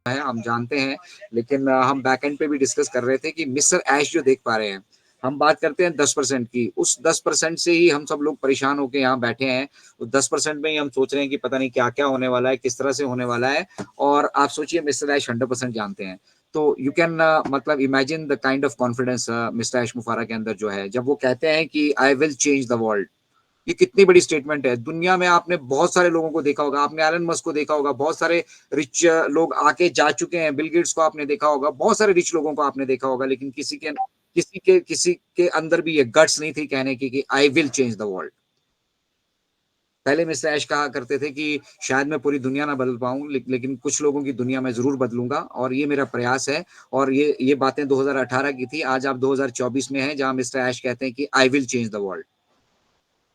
है, हम जानते हैं, लेकिन हम बैक एंड पे भी डिस्कस कर रहे थे कि मिस्टर ऐश जो देख पा रहे हैं, हम बात करते हैं 10% की, उस 10% से ही हम सब लोग परेशान होके यहाँ बैठे हैं। उस 10% में ही हम सोच रहे हैं कि पता नहीं क्या-क्या होने वाला है, किस तरह से होने वाला है, और आप सोचिए मिस्टर ऐश 100% जानते हैं। तो यू कैन मतलब imagine the kind of confidence mister ऐश मुफारा के अंदर जो है, जब वो कहते हैं कि I will change the world. ये कितनी बड़ी स्टेटमेंट है। दुनिया में आपने बहुत सारे लोगों को देखा होगा, आपने एलन मस्क को देखा होगा, बहुत सारे रिच लोग आके जा चुके हैं, बिल गेट्स को आपने देखा होगा, बहुत सारे रिच लोगों को आपने देखा होगा, लेकिन किसी के अंदर भी ये गट्स नहीं थी कहने की कि I will change the world. पहले मिस्टर ऐश कहा करते थे कि शायद मैं पूरी दुनिया ना बदल पाऊं, लेकिन कुछ लोगों की दुनिया में जरूर बदलूंगा, और ये मेरा प्रयास है। और ये बातें 2018 की थी, आज आप 2024 में हैं, जहां मिस्टर ऐश कहते हैं कि I will change the world.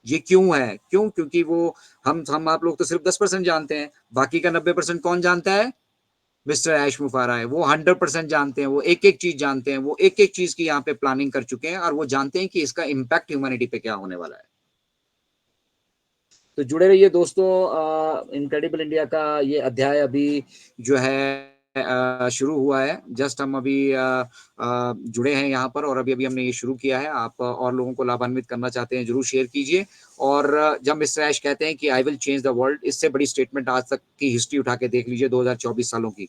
ये क्यों है? क्यों? क्योंकि वो हम आप लोग तो सिर्फ 10% जानते हैं, बाकी का 90% कौन जानता है? मिस्टर ऐश मुफारा है। वो 100% जानते हैं, वो एक एक चीज जानते हैं, वो एक एक चीज की यहाँ पे प्लानिंग कर चुके हैं, और वो जानते हैं कि इसका इम्पैक्ट ह्यूमैनिटी पे क्या होने वाला है। तो जुड़े रहिए दोस्तों, इनक्रेडिबल इंडिया का ये अध्याय अभी जो है शुरू हुआ है। जस्ट हम अभी जुड़े हैं यहाँ पर, और अभी अभी हमने ये शुरू किया है। आप और लोगों को लाभान्वित करना चाहते हैं, जरूर शेयर कीजिए। और जब मिस्टर ऐश कहते हैं कि I will change the world, इससे बड़ी स्टेटमेंट आज तक की हिस्ट्री उठा के देख लीजिए 2024 सालों की,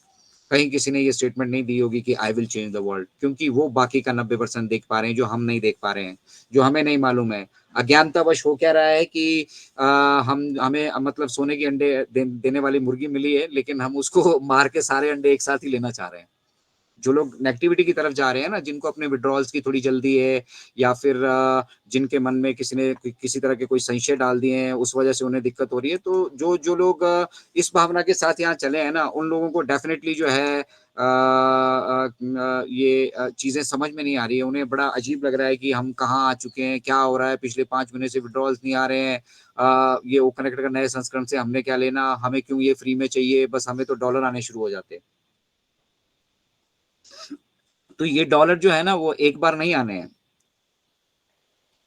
कहीं किसी ने ये स्टेटमेंट नहीं दी होगी कि I will change the world, क्योंकि वो बाकी का 90% देख पा रहे हैं जो हम नहीं देख पा रहे हैं, जो हमें नहीं मालूम है। अज्ञानतावश हो क्या रहा है कि हम हमें मतलब सोने की अंडे देने वाली मुर्गी मिली है, लेकिन हम उसको मार के सारे अंडे एक साथ ही लेना चाह रहे हैं। जो लोग नेगेटिविटी की तरफ जा रहे हैं ना, जिनको अपने विड्रॉल्स की थोड़ी जल्दी है, या फिर जिनके मन में किसी ने किसी तरह के कोई संशय डाल दिए हैं, उस वजह से उन्हें दिक्कत हो रही है, तो जो जो लोग इस भावना के साथ यहाँ चले हैं ना, उन लोगों को डेफिनेटली जो है ये चीजें समझ में नहीं आ रही है। उन्हें बड़ा अजीब लग रहा है कि हम कहाँ आ चुके हैं, क्या हो रहा है, पिछले 5 महीने से विड्रॉल्स नहीं आ रहे हैं। ये ओ कनेक्ट का नए संस्करण से हमने क्या लेना, हमें क्यों ये फ्री में चाहिए, बस हमें तो डॉलर आने शुरू हो जाते हैं। तो ये डॉलर जो है ना, वो एक बार नहीं आने हैं।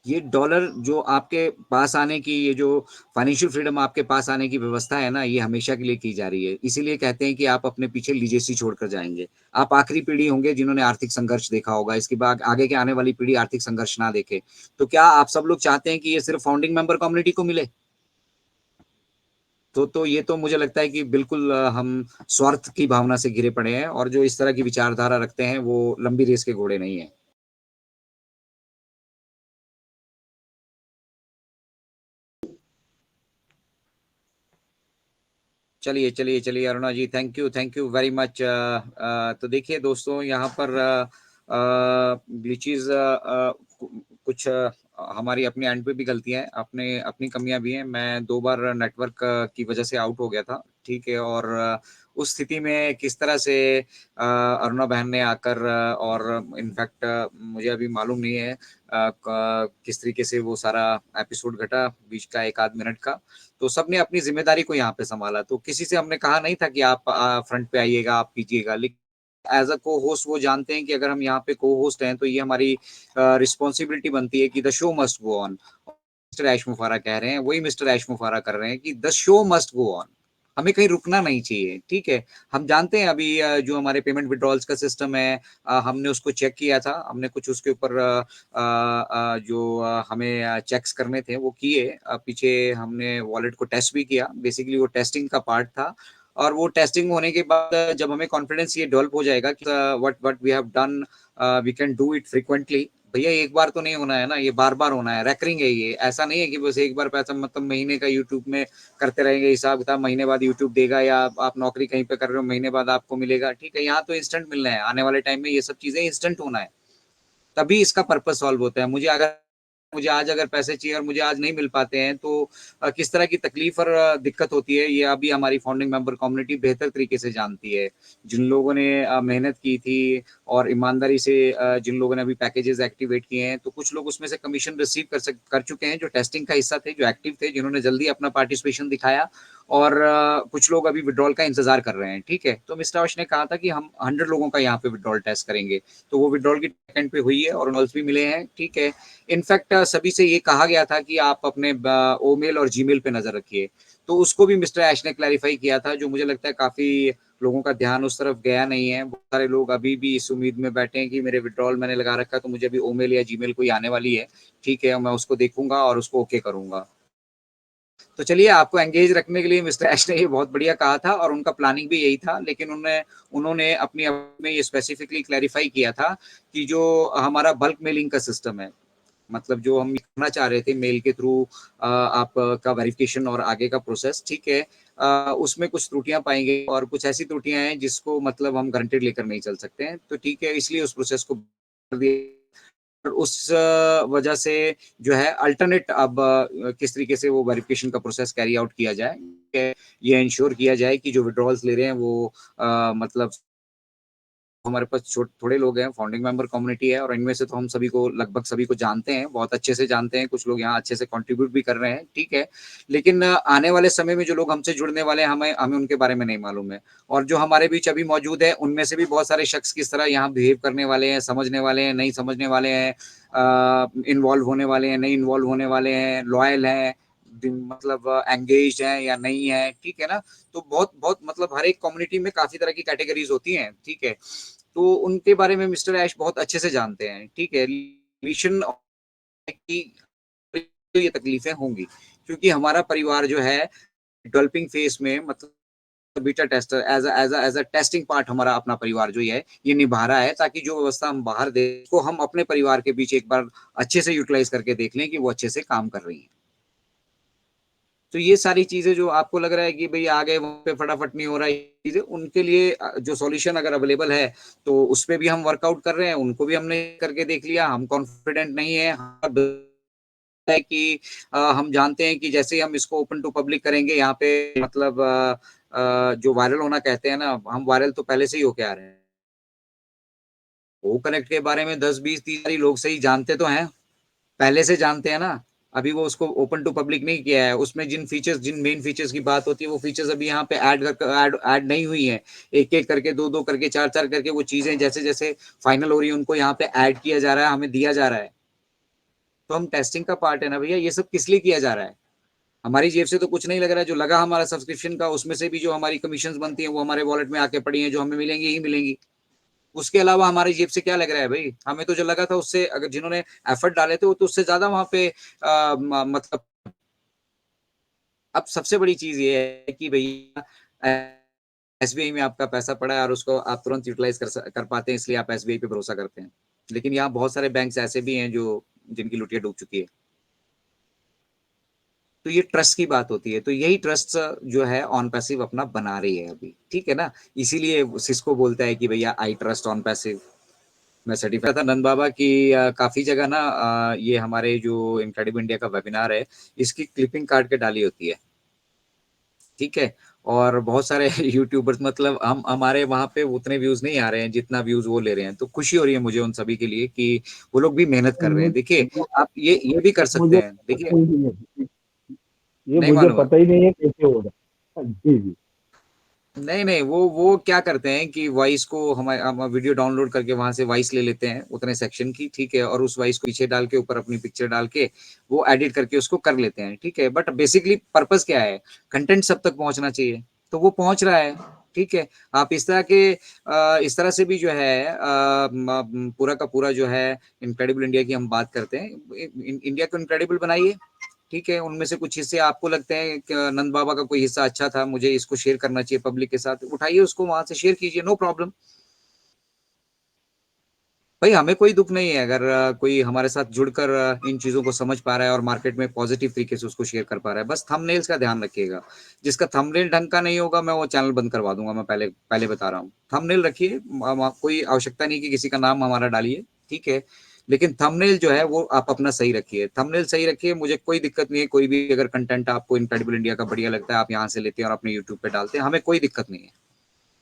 ये डॉलर जो आपके पास आने की, ये जो फाइनेंशियल फ्रीडम आपके पास आने की व्यवस्था है ना, ये हमेशा के लिए की जा रही है। इसीलिए कहते हैं कि आप अपने पीछे लीजेसी छोड़कर जाएंगे। आप आखिरी पीढ़ी होंगे जिन्होंने आर्थिक संघर्ष देखा होगा। इसके बाद आगे के आने वाली पीढ़ी आर्थिक संघर्ष ना देखे। तो क्या आप सब लोग चाहते हैं कि ये सिर्फ फाउंडिंग मेंबर कम्युनिटी को मिले? तो ये तो मुझे लगता है कि बिल्कुल हम स्वार्थ की भावना से घिरे पड़े हैं, और जो इस तरह की विचारधारा रखते हैं वो लंबी रेस के घोड़े नहीं है। चलिए चलिए चलिए अरुणा जी, थैंक यू वेरी मच। तो देखिए दोस्तों, यहाँ पर ग्लिचेस कुछ हमारी अपनी एंड पे भी गलतियां हैं, अपने अपनी कमियां भी हैं। मैं 2 बार नेटवर्क की वजह से आउट हो गया था, ठीक है। और उस स्थिति में किस तरह से अरुणा बहन ने आकर और इनफैक्ट मुझे अभी मालूम नहीं है किस तरीके से वो सारा एपिसोड घटा, बीच का 1 आध मिनट का। तो सबने अपनी जिम्मेदारी को यहाँ पे संभाला। तो किसी से हमने कहा नहीं था कि आप फ्रंट पे आइएगा, आप कीजिएगा, लेकिन एज अ को होस्ट वो जानते हैं कि अगर हम यहाँ पे को होस्ट हैं, तो ये हमारी रिस्पॉन्सिबिलिटी बनती है कि the show must go on. Mister ऐश मुफारा कह रहे हैं, वही मिस्टर ऐश मुफारा कर रहे हैं कि the show must go on. हमें कहीं रुकना नहीं चाहिए, ठीक है। हम जानते हैं अभी जो हमारे पेमेंट विड्रॉल्स का सिस्टम है, हमने उसको चेक किया था, हमने कुछ उसके ऊपर जो हमें चेक्स करने थे वो किए। पीछे हमने वॉलेट को टेस्ट भी किया, बेसिकली वो टेस्टिंग का पार्ट था। और वो टेस्टिंग होने के बाद जब हमें कॉन्फिडेंस ये डेवलप हो जाएगा कि what what we have done, we can do it frequently. भैया एक बार तो नहीं होना है ना, ये बार बार होना है, रेकरिंग है ये। ऐसा नहीं है कि बस एक बार पैसा, मतलब महीने का यूट्यूब में करते रहेंगे हिसाब किताब, महीने बाद यूट्यूब देगा, या आप नौकरी कहीं पे कर रहे हो, महीने बाद आपको मिलेगा, ठीक है। यहाँ तो इंस्टेंट मिलना है, आने वाले टाइम में ये सब चीजें इंस्टेंट होना है, तभी इसका पर्पस सॉल्व होता है। मुझे आज अगर पैसे चाहिए और मुझे आज नहीं मिल पाते हैं, तो किस तरह की तकलीफ और दिक्कत होती है, ये अभी हमारी फाउंडिंग मेंबर कम्युनिटी बेहतर तरीके से जानती है। जिन लोगों ने मेहनत की थी और ईमानदारी से जिन लोगों ने अभी पैकेजेस एक्टिवेट किए हैं, तो कुछ लोग उसमें से कमीशन रिसीव कर चुके हैं, जो टेस्टिंग का हिस्सा थे, जो एक्टिव थे, जिन्होंने जल्दी अपना पार्टिसिपेशन दिखाया। और कुछ लोग अभी विड्रॉल का इंतजार कर रहे हैं, ठीक है। तो मिस्टर अवश ने कहा था कि हम 100 लोगों का यहाँ पे विड्रॉल टेस्ट करेंगे। तो वो विड्रॉल की एंड पे हुई है और नॉल्स भी मिले हैं, ठीक है। इनफैक्ट सभी से ये कहा गया था कि आप अपने ओमेल और जीमेल पे नजर रखिए। तो उसको भी मिस्टर ऐश ने क्लैरिफाई किया था, जो मुझे लगता है काफी लोगों का ध्यान उस तरफ गया नहीं है। बहुत सारे लोग अभी भी इस उम्मीद में बैठे हैं कि मेरे विड्रॉल मैंने लगा रखा है तो मुझे अभी ओमेल या जीमेल कोई आने वाली है, ठीक है, मैं उसको देखूंगा और उसको ओके करूंगा। तो चलिए, आपको एंगेज रखने के लिए मिस्टर ऐश ने ये बहुत बढ़िया कहा था और उनका प्लानिंग भी यही था, लेकिन उन्होंने अपनी में ये स्पेसिफिकली क्लैरिफाई किया था कि जो हमारा बल्क मेलिंग का सिस्टम है, मतलब जो हम करना चाह रहे थे मेल के थ्रू आपका वेरिफिकेशन और आगे का प्रोसेस, ठीक है, उसमें कुछ त्रुटियां पाएंगे और कुछ ऐसी त्रुटियां हैं जिसको मतलब हम गारंटेड लेकर नहीं चल सकते हैं, तो ठीक है, इसलिए उस प्रोसेस को कर दिया। और उस वजह से जो है अल्टरनेट अब किस तरीके से वो वेरिफिकेशन का प्रोसेस कैरी आउट किया जाए, ये इंश्योर किया जाए कि जो विड्रॉल्स ले रहे हैं वो मतलब हमारे पास थोड़े लोग हैं, फाउंडिंग मेंबर कम्युनिटी है और इनमें से तो हम सभी को लगभग सभी को जानते हैं, बहुत अच्छे से जानते हैं, कुछ लोग यहाँ अच्छे से कंट्रीब्यूट भी कर रहे हैं, ठीक है, लेकिन आने वाले समय में जो लोग हमसे जुड़ने वाले हैं हमें हमें उनके बारे में नहीं मालूम है। और जो हमारे बीच अभी मौजूद है उनमें से भी बहुत सारे शख्स किस तरह यहाँ बिहेव करने वाले हैं, समझने वाले हैं, नहीं समझने वाले हैं, इन्वॉल्व होने वाले हैं, नहीं इन्वॉल्व होने वाले हैं, लॉयल हैं, मतलब एंगेज हैं या नहीं है, ठीक है ना। तो बहुत बहुत मतलब हर एक कम्युनिटी में काफी तरह की कैटेगरीज होती हैं, ठीक है, तो उनके बारे में मिस्टर ऐश बहुत अच्छे से जानते हैं, ठीक है। मिशन की ये तकलीफें होंगी क्योंकि हमारा परिवार जो है डेवलपिंग फेज में, मतलब beta tester as a testing part हमारा अपना परिवार जो ये निभा रहा है, ताकि जो व्यवस्था हम बाहर दे को हम अपने परिवार के बीच एक बार अच्छे से यूटिलाइज करके देख लें कि वो अच्छे से काम कर रही है। तो ये सारी चीजें जो आपको लग रहा है कि भाई आ गए वहां पे फटाफट नहीं हो रहा है, चीजें उनके लिए जो सॉल्यूशन अगर अवेलेबल है तो उस पे भी हम वर्कआउट कर रहे हैं, उनको भी हमने करके देख लिया, हम कॉन्फिडेंट नहीं है, है कि हम जानते हैं कि जैसे ही हम इसको ओपन टू पब्लिक करेंगे यहाँ पे मतलब जो वायरल होना कहते हैं ना, हम वायरल तो पहले से ही होके आ रहे हैं। वो कनेक्ट के बारे में 10 20 30 लोग से ही जानते तो हैं, पहले से जानते हैं ना। अभी वो उसको ओपन टू पब्लिक नहीं किया है, उसमें जिन फीचर्स जिन मेन फीचर्स की बात होती है वो फीचर्स अभी यहाँ पे ऐड नहीं हुई है, एक एक करके दो दो करके चार चार करके वो चीजें जैसे जैसे फाइनल हो रही है उनको यहाँ पे ऐड किया जा रहा है, हमें दिया जा रहा है। तो हम टेस्टिंग का पार्ट है ना भैया, ये सब किस लिए किया जा रहा है? हमारी जेब से तो कुछ नहीं लग रहा है, जो लगा हमारा सब्सक्रिप्शन का उसमें से भी जो हमारी कमीशन बनती है वो हमारे वॉलेट में आके पड़ी है, जो हमें मिलेंगी ही मिलेंगी। उसके अलावा हमारी जेब से क्या लग रहा है भाई? हमें तो जो लगा था उससे, अगर जिन्होंने एफर्ट डाले थे वो तो उससे ज्यादा वहां पे मतलब। अब सबसे बड़ी चीज ये है कि भैया एसबीआई में आपका पैसा पड़ा है और उसको आप तुरंत यूटिलाइज कर पाते हैं, इसलिए आप एसबीआई पे भरोसा करते हैं। लेकिन यहाँ बहुत सारे बैंक ऐसे भी हैं जो जिनकी लुटिया डूब चुकी है। तो ये ट्रस्ट की बात होती है, तो यही ट्रस्ट जो है ऑन पैसिव अपना बना रही है अभी, ठीक है ना। इसीलिए सिस्को बोलता है कि भैया आई ट्रस्ट ऑन पैसिव। मैं सर्टिफाइड था नंद बाबा की काफी जगह ना, ये हमारे जो इनक्रेडिबल इंडिया का वेबिनार है इसकी क्लिपिंग काट के डाली होती है, ठीक है। और बहुत सारे यूट्यूबर्स, मतलब हम हमारे वहां पे उतने व्यूज नहीं आ रहे हैं जितना व्यूज वो ले रहे हैं, तो खुशी हो रही है मुझे उन सभी के लिए कि वो लोग भी मेहनत कर रहे हैं। देखिए, आप ये भी कर सकते मुझे हैं, देखिए। पता ही नहीं है, ये नहीं मुझे मालूम है? पता ही नहीं है कैसे हो रहा है। जी जी। नहीं नहीं, वो क्या करते हैं कि वॉइस को हम वीडियो डाउनलोड करके वहां से वॉइस ले लेते हैं उतने सेक्शन की, ठीक है, और उस वॉइस को पीछे डाल के ऊपर अपनी पिक्चर डाल के वो एडिट करके उसको कर लेते हैं, ठीक है। बट बेसिकली पर्पस क्या है? कंटेंट सब तक पहुंचना चाहिए, तो वो पहुंच रहा है, ठीक है। आप इस तरह के इस तरह से भी जो है पूरा का पूरा जो है इनक्रेडिबल इंडिया की हम बात करते हैं, इंडिया को इनक्रेडिबल बनाइए, ठीक है। उनमें से कुछ हिस्से आपको लगते हैं कि नंद बाबा का कोई हिस्सा अच्छा था, मुझे इसको शेयर करना चाहिए पब्लिक के साथ, उठाइए उसको वहां से शेयर कीजिए, नो प्रॉब्लम। भाई हमें कोई दुख नहीं है अगर कोई हमारे साथ जुड़कर इन चीजों को समझ पा रहा है और मार्केट में पॉजिटिव तरीके से उसको शेयर कर पा रहा है। बस थंबनेल्स का ध्यान रखिएगा, जिसका थंबनेल ढंग का नहीं होगा मैं वो चैनल बंद करवा दूंगा, मैं पहले पहले बता रहा हूँ। थंबनेल रखिए, कोई आवश्यकता नहीं कि किसी का नाम हमारा डालिए, ठीक है, लेकिन थंबनेल जो है वो आप अपना सही रखिए, थंबनेल सही रखिए, मुझे कोई दिक्कत नहीं है। कोई भी अगर कंटेंट आपको इनक्रेडिबल इंडिया का बढ़िया लगता है आप यहाँ से लेते हैं और अपने यूट्यूब पे डालते हैं, हमें कोई दिक्कत नहीं है,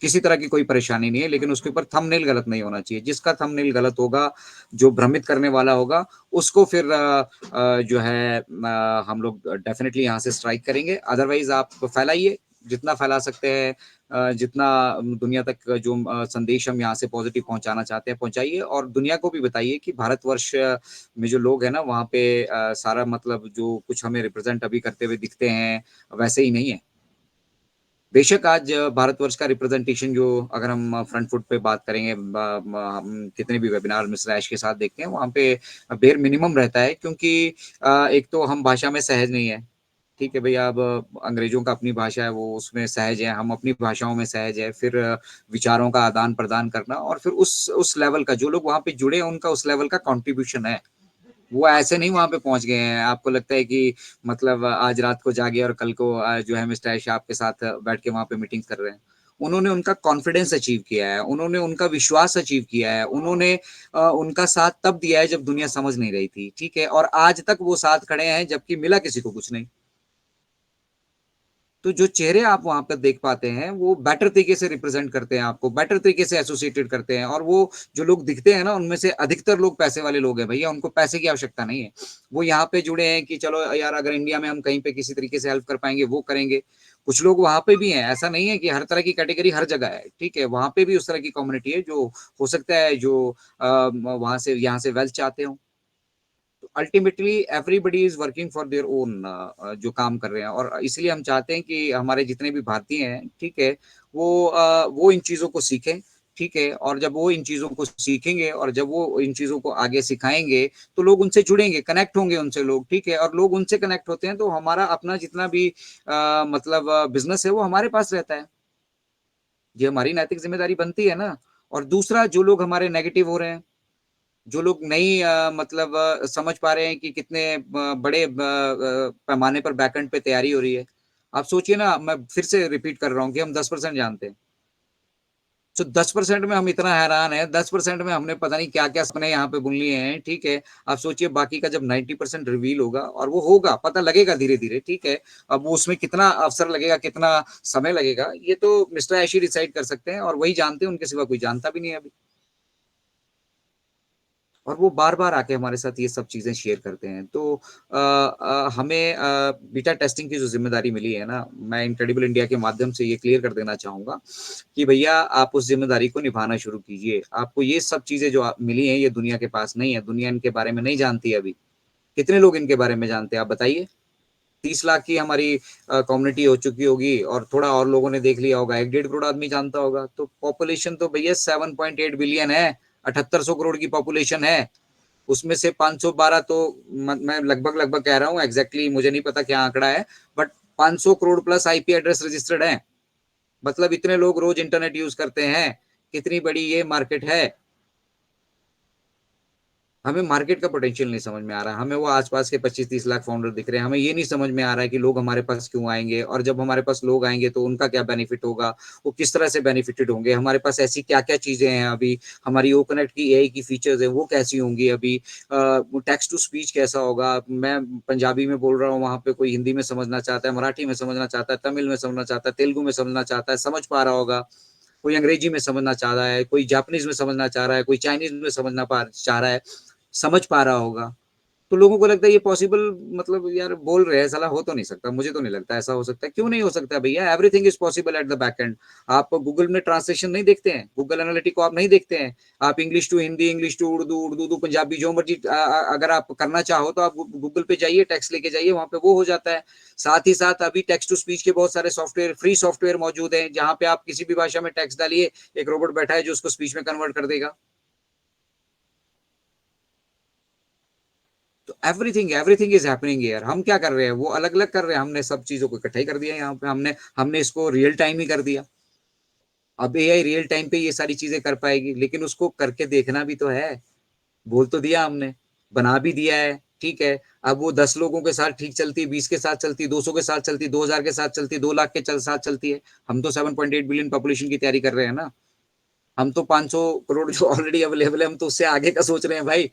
किसी तरह की कोई परेशानी नहीं है, लेकिन उसके ऊपर थंबनेल गलत नहीं होना चाहिए। जिसका थंबनेल गलत होगा, जो भ्रमित करने वाला होगा, उसको फिर जो है हम लोग डेफिनेटली यहाँ से स्ट्राइक करेंगे। अदरवाइज आप फैलाइए जितना फैला सकते हैं, जितना दुनिया तक जो संदेश हम यहाँ से पॉजिटिव पहुंचाना चाहते हैं पहुंचाइए, और दुनिया को भी बताइए कि भारतवर्ष में जो लोग हैं ना वहाँ पे सारा मतलब जो कुछ हमें रिप्रेजेंट अभी करते हुए दिखते हैं वैसे ही नहीं है। बेशक आज भारतवर्ष का रिप्रेजेंटेशन जो अगर हम फ्रंट फुट पे बात करेंगे, हम कितने भी वेबिनार मिस्टर ऐश के साथ देखते हैं, वहाँ पे बेयर मिनिमम रहता है, क्योंकि एक तो हम भाषा में सहज नहीं है। ठीक है भैया, अब अंग्रेजों का अपनी भाषा है, वो उसमें सहज है, हम अपनी भाषाओं में सहज है, फिर विचारों का आदान प्रदान करना, और फिर उस लेवल का जो लोग वहाँ पे जुड़े हैं उनका उस लेवल का कंट्रीब्यूशन है। वो ऐसे नहीं वहां पे पहुंच गए हैं, आपको लगता है कि मतलब आज रात को जागे और कल को जो है मिस्टर ऐश आपके साथ बैठ के वहां पे मीटिंग कर रहे हैं। उन्होंने उनका कॉन्फिडेंस अचीव किया है, उन्होंने उनका विश्वास अचीव किया है, उन्होंने उनका साथ तब दिया है जब दुनिया समझ नहीं रही थी। ठीक है, और आज तक वो साथ खड़े हैं जबकि मिला किसी को कुछ नहीं। तो जो चेहरे आप वहां पर देख पाते हैं वो बेटर तरीके से रिप्रेजेंट करते हैं, आपको बेटर तरीके से एसोसिएटेड करते हैं। और वो जो लोग दिखते हैं ना, उनमें से अधिकतर लोग पैसे वाले लोग हैं भैया, उनको पैसे की आवश्यकता नहीं है। वो यहाँ पे जुड़े हैं कि चलो यार, अगर इंडिया में हम कहीं पे किसी तरीके से हेल्प कर पाएंगे वो करेंगे। कुछ लोग वहां पे भी हैं, ऐसा नहीं है कि हर तरह की कैटेगरी हर जगह है। ठीक है, वहां पे भी उस तरह की कम्युनिटी है जो हो सकता है जो वहां से यहाँ से वेल्थ चाहते हो। Ultimately everybody is working for their own, जो काम कर रहे हैं। और इसलिए हम चाहते हैं कि हमारे जितने भी भारतीय हैं, ठीक है, वो इन चीजों को सीखें। ठीक है, और जब वो इन चीजों को सीखेंगे और जब वो इन चीजों को आगे सिखाएंगे तो लोग उनसे जुड़ेंगे, कनेक्ट होंगे उनसे लोग। ठीक है, और लोग उनसे कनेक्ट होते हैं तो हमारा अपना जितना भी मतलब बिजनेस है वो हमारे पास रहता है। ये हमारी नैतिक जिम्मेदारी बनती है ना। और दूसरा, जो लोग हमारे नेगेटिव हो रहे हैं, जो लोग नहीं मतलब समझ पा रहे हैं कि कितने बड़े पैमाने पर बैकएंड पे तैयारी हो रही है। आप सोचिए ना, मैं फिर से रिपीट कर रहा हूँ कि हम 10% जानते हैं। तो 10% में हम इतना हैरान है, 10% में हमने पता नहीं क्या क्या सपने यहाँ पे बुन लिए हैं। ठीक है, आप सोचिए बाकी का जब 90% रिवील होगा, और वो होगा, पता लगेगा धीरे धीरे। ठीक है, अब वो उसमें कितना अवसर लगेगा, कितना समय लगेगा, ये तो मिस्टर ऐशी डिसाइड कर सकते हैं, और वही जानते हैं, उनके सिवा कोई जानता भी नहीं है अभी। और वो बार बार आके हमारे साथ ये सब चीजें शेयर करते हैं। तो हमें बीटा टेस्टिंग की जो जिम्मेदारी मिली है ना, मैं इनक्रेडिबल इंडिया के माध्यम से ये क्लियर कर देना चाहूंगा कि भैया, आप उस जिम्मेदारी को निभाना शुरू कीजिए। आपको ये सब चीजें जो मिली हैं, ये दुनिया के पास नहीं है, दुनिया इनके बारे में नहीं जानती है अभी। कितने लोग इनके बारे में जानते हैं, आप बताइए। 30 लाख की हमारी कम्युनिटी हो चुकी होगी, और थोड़ा और लोगों ने देख लिया होगा, 1-1.5 करोड़ आदमी जानता होगा। तो पॉपुलेशन तो भैया 7.8 बिलियन है, 7800 करोड़ की पॉपुलेशन है। उसमें से 512 तो मैं लगभग लगभग कह रहा हूँ, एग्जैक्टली मुझे नहीं पता क्या आंकड़ा है, but 500 crore plus IP address registered है। मतलब इतने लोग रोज इंटरनेट यूज करते हैं, कितनी बड़ी ये मार्केट है। हमें मार्केट का पोटेंशियल नहीं समझ में आ रहा है, हमें वो आसपास के 25-30 लाख फाउंडर दिख रहे हैं, हमें ये नहीं समझ में आ रहा है कि लोग हमारे पास क्यों आएंगे, और जब हमारे पास लोग आएंगे तो उनका क्या बेनिफिट होगा, वो किस तरह से बेनिफिटेड होंगे, हमारे पास ऐसी क्या क्या चीजें हैं अभी, हमारी ओ कनेक्ट की एआई की फीचर्स है वो कैसी होंगी अभी, टेक्स्ट टू स्पीच कैसा होगा। मैं पंजाबी में बोल रहा हूँ, वहां पे कोई हिंदी में समझना चाहता है, मराठी में समझना चाहता है, तमिल में समझना चाहता है, तेलुगु में समझना चाहता है, समझ पा रहा होगा। कोई अंग्रेजी में समझना चाह रहा है, कोई जापानीज में समझना चाह रहा है, कोई चाइनीज में समझना चाह रहा है, समझ पा रहा होगा। तो लोगों को लगता है ये पॉसिबल, मतलब यार बोल रहे हैं, साला हो तो नहीं सकता, मुझे तो नहीं लगता ऐसा हो सकता है। क्यों नहीं हो सकता भैया, everything is possible at the back and. आप गूगल में ट्रांसलेशन नहीं देखते हैं, गूगल एनालिटिक को आप नहीं देखते हैं। आप English to Hindi, English to Urdu, Urdu to Punjabi, जो मर्जी अगर आप करना चाहो तो आप गूगल पे जाइए, टेक्स्ट लेके जाइए, वहां पे वो हो जाता है। साथ ही साथ अभी टेक्स्ट टू स्पीच के बहुत सारे सॉफ्टवेयर, फ्री सॉफ्टवेयर मौजूद हैं, जहां पे आप किसी भी भाषा में टेक्स्ट डालिए, एक रोबोट बैठा है जो उसको स्पीच में कन्वर्ट कर देगा। तो everything everything is happening here. हम क्या कर रहे हैं, वो अलग अलग कर रहे हैं, हमने सब चीजों को इकट्ठा ही कर दिया यहाँ पे, हमने हमने इसको रियल टाइम ही कर दिया। अब एआई रियल टाइम पे ये सारी चीजें कर पाएगी, लेकिन उसको करके देखना भी तो है। बोल तो दिया हमने, बना भी दिया है। ठीक है, अब वो 10 लोगों के साथ ठीक चलती है, 20 के साथ चलती है, 200 के साथ चलती है, 2000 के साथ चलती है, 2 लाख के साथ चलती है। हम तो 7.8 बिलियन पॉपुलेशन की तैयारी कर रहे हैं ना। हम तो 500 करोड़ जो ऑलरेडी अवेलेबल है, हम तो उससे आगे का सोच रहे हैं भाई।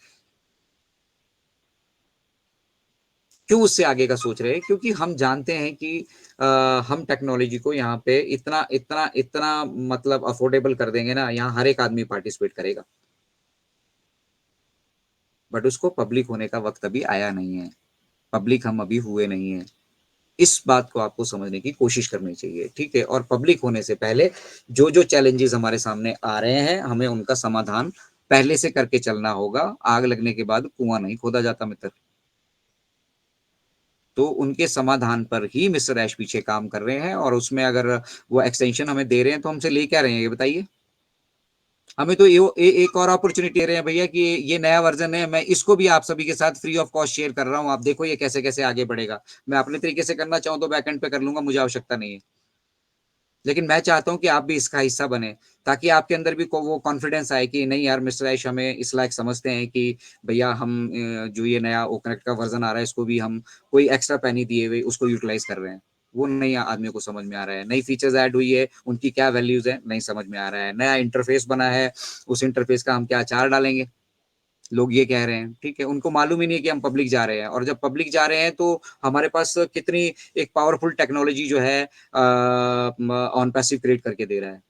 क्यों उससे आगे का सोच रहे हैं? क्योंकि हम जानते हैं कि हम टेक्नोलॉजी को यहाँ पे इतना इतना इतना मतलब अफोर्डेबल कर देंगे ना, यहाँ हर एक आदमी पार्टिसिपेट करेगा। बट उसको पब्लिक होने का वक्त अभी आया नहीं है, पब्लिक हम अभी हुए नहीं है। इस बात को आपको समझने की कोशिश करनी चाहिए। ठीक है, और पब्लिक होने से पहले जो जो चैलेंजेस हमारे सामने आ रहे हैं, हमें उनका समाधान पहले से करके चलना होगा। आग लगने के बाद कुआं नहीं खोदा जाता मित्र। तो उनके समाधान पर ही मिस्टर ऐश पीछे काम कर रहे हैं, और उसमें अगर वो एक्सटेंशन हमें दे रहे हैं तो हमसे ले क्या रहे हैं ये बताइए? हमें तो एक और अपॉर्चुनिटी दे रहे हैं भैया कि ये नया वर्जन है, मैं इसको भी आप सभी के साथ फ्री ऑफ कॉस्ट शेयर कर रहा हूँ, आप देखो ये कैसे कैसे आगे बढ़ेगा। मैं अपने तरीके से करना चाहूँ तो बैकएंड पे कर लूंगा, मुझे आवश्यकता नहीं है। लेकिन मैं चाहता हूँ कि आप भी इसका हिस्सा बने, ताकि आपके अंदर भी वो कॉन्फिडेंस आए कि नहीं यार, मिस्टर ऐश हमें इस लायक समझते हैं कि भैया हम जो ये नया ओ कनेक्ट का वर्जन आ रहा है, इसको भी हम कोई एक्स्ट्रा पैनी दिए हुए उसको यूटिलाइज कर रहे हैं। वो नई आदमियों को समझ में आ रहा है, नई फीचर्स ऐड हुई है, उनकी क्या वैल्यूज है नहीं समझ में आ रहा है, नया इंटरफेस बना है, उस इंटरफेस का हम क्या चार डालेंगे, लोग ये कह रहे हैं। ठीक है, उनको मालूम ही नहीं है कि हम पब्लिक जा रहे हैं, और जब पब्लिक जा रहे हैं तो हमारे पास कितनी एक पावरफुल टेक्नोलॉजी जो है ऑन पैसिव क्रिएट करके दे रहा है,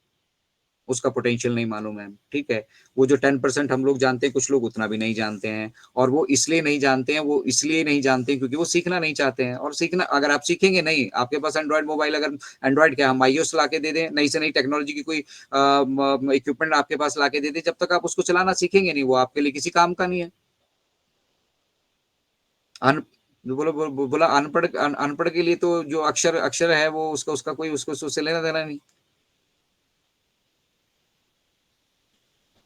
उसका पोटेंशियल नहीं मालूम है। ठीक है, वो जो 10% हम लोग जानते हैं, कुछ लोग उतना भी नहीं जानते हैं, और वो इसलिए नहीं जानते हैं, वो इसलिए नहीं जानते हैं क्योंकि वो सीखना नहीं चाहते हैं। और सीखना, अगर आप सीखेंगे नहीं, आपके पास एंड्रॉइड मोबाइल, अगर एंड्रॉइड क्या हम आईओएस ला के दे दें, नई से नई टेक्नोलॉजी की कोई इक्विपमेंट आपके पास ला के दे दें, जब तक आप उसको चलाना सीखेंगे नहीं, वो आपके लिए किसी काम का नहीं है। अन बोला अनपढ़ अनपढ़ के लिए तो जो अक्षर अक्षर है वो उसका उसका कोई उसको उससे लेना देना नहीं।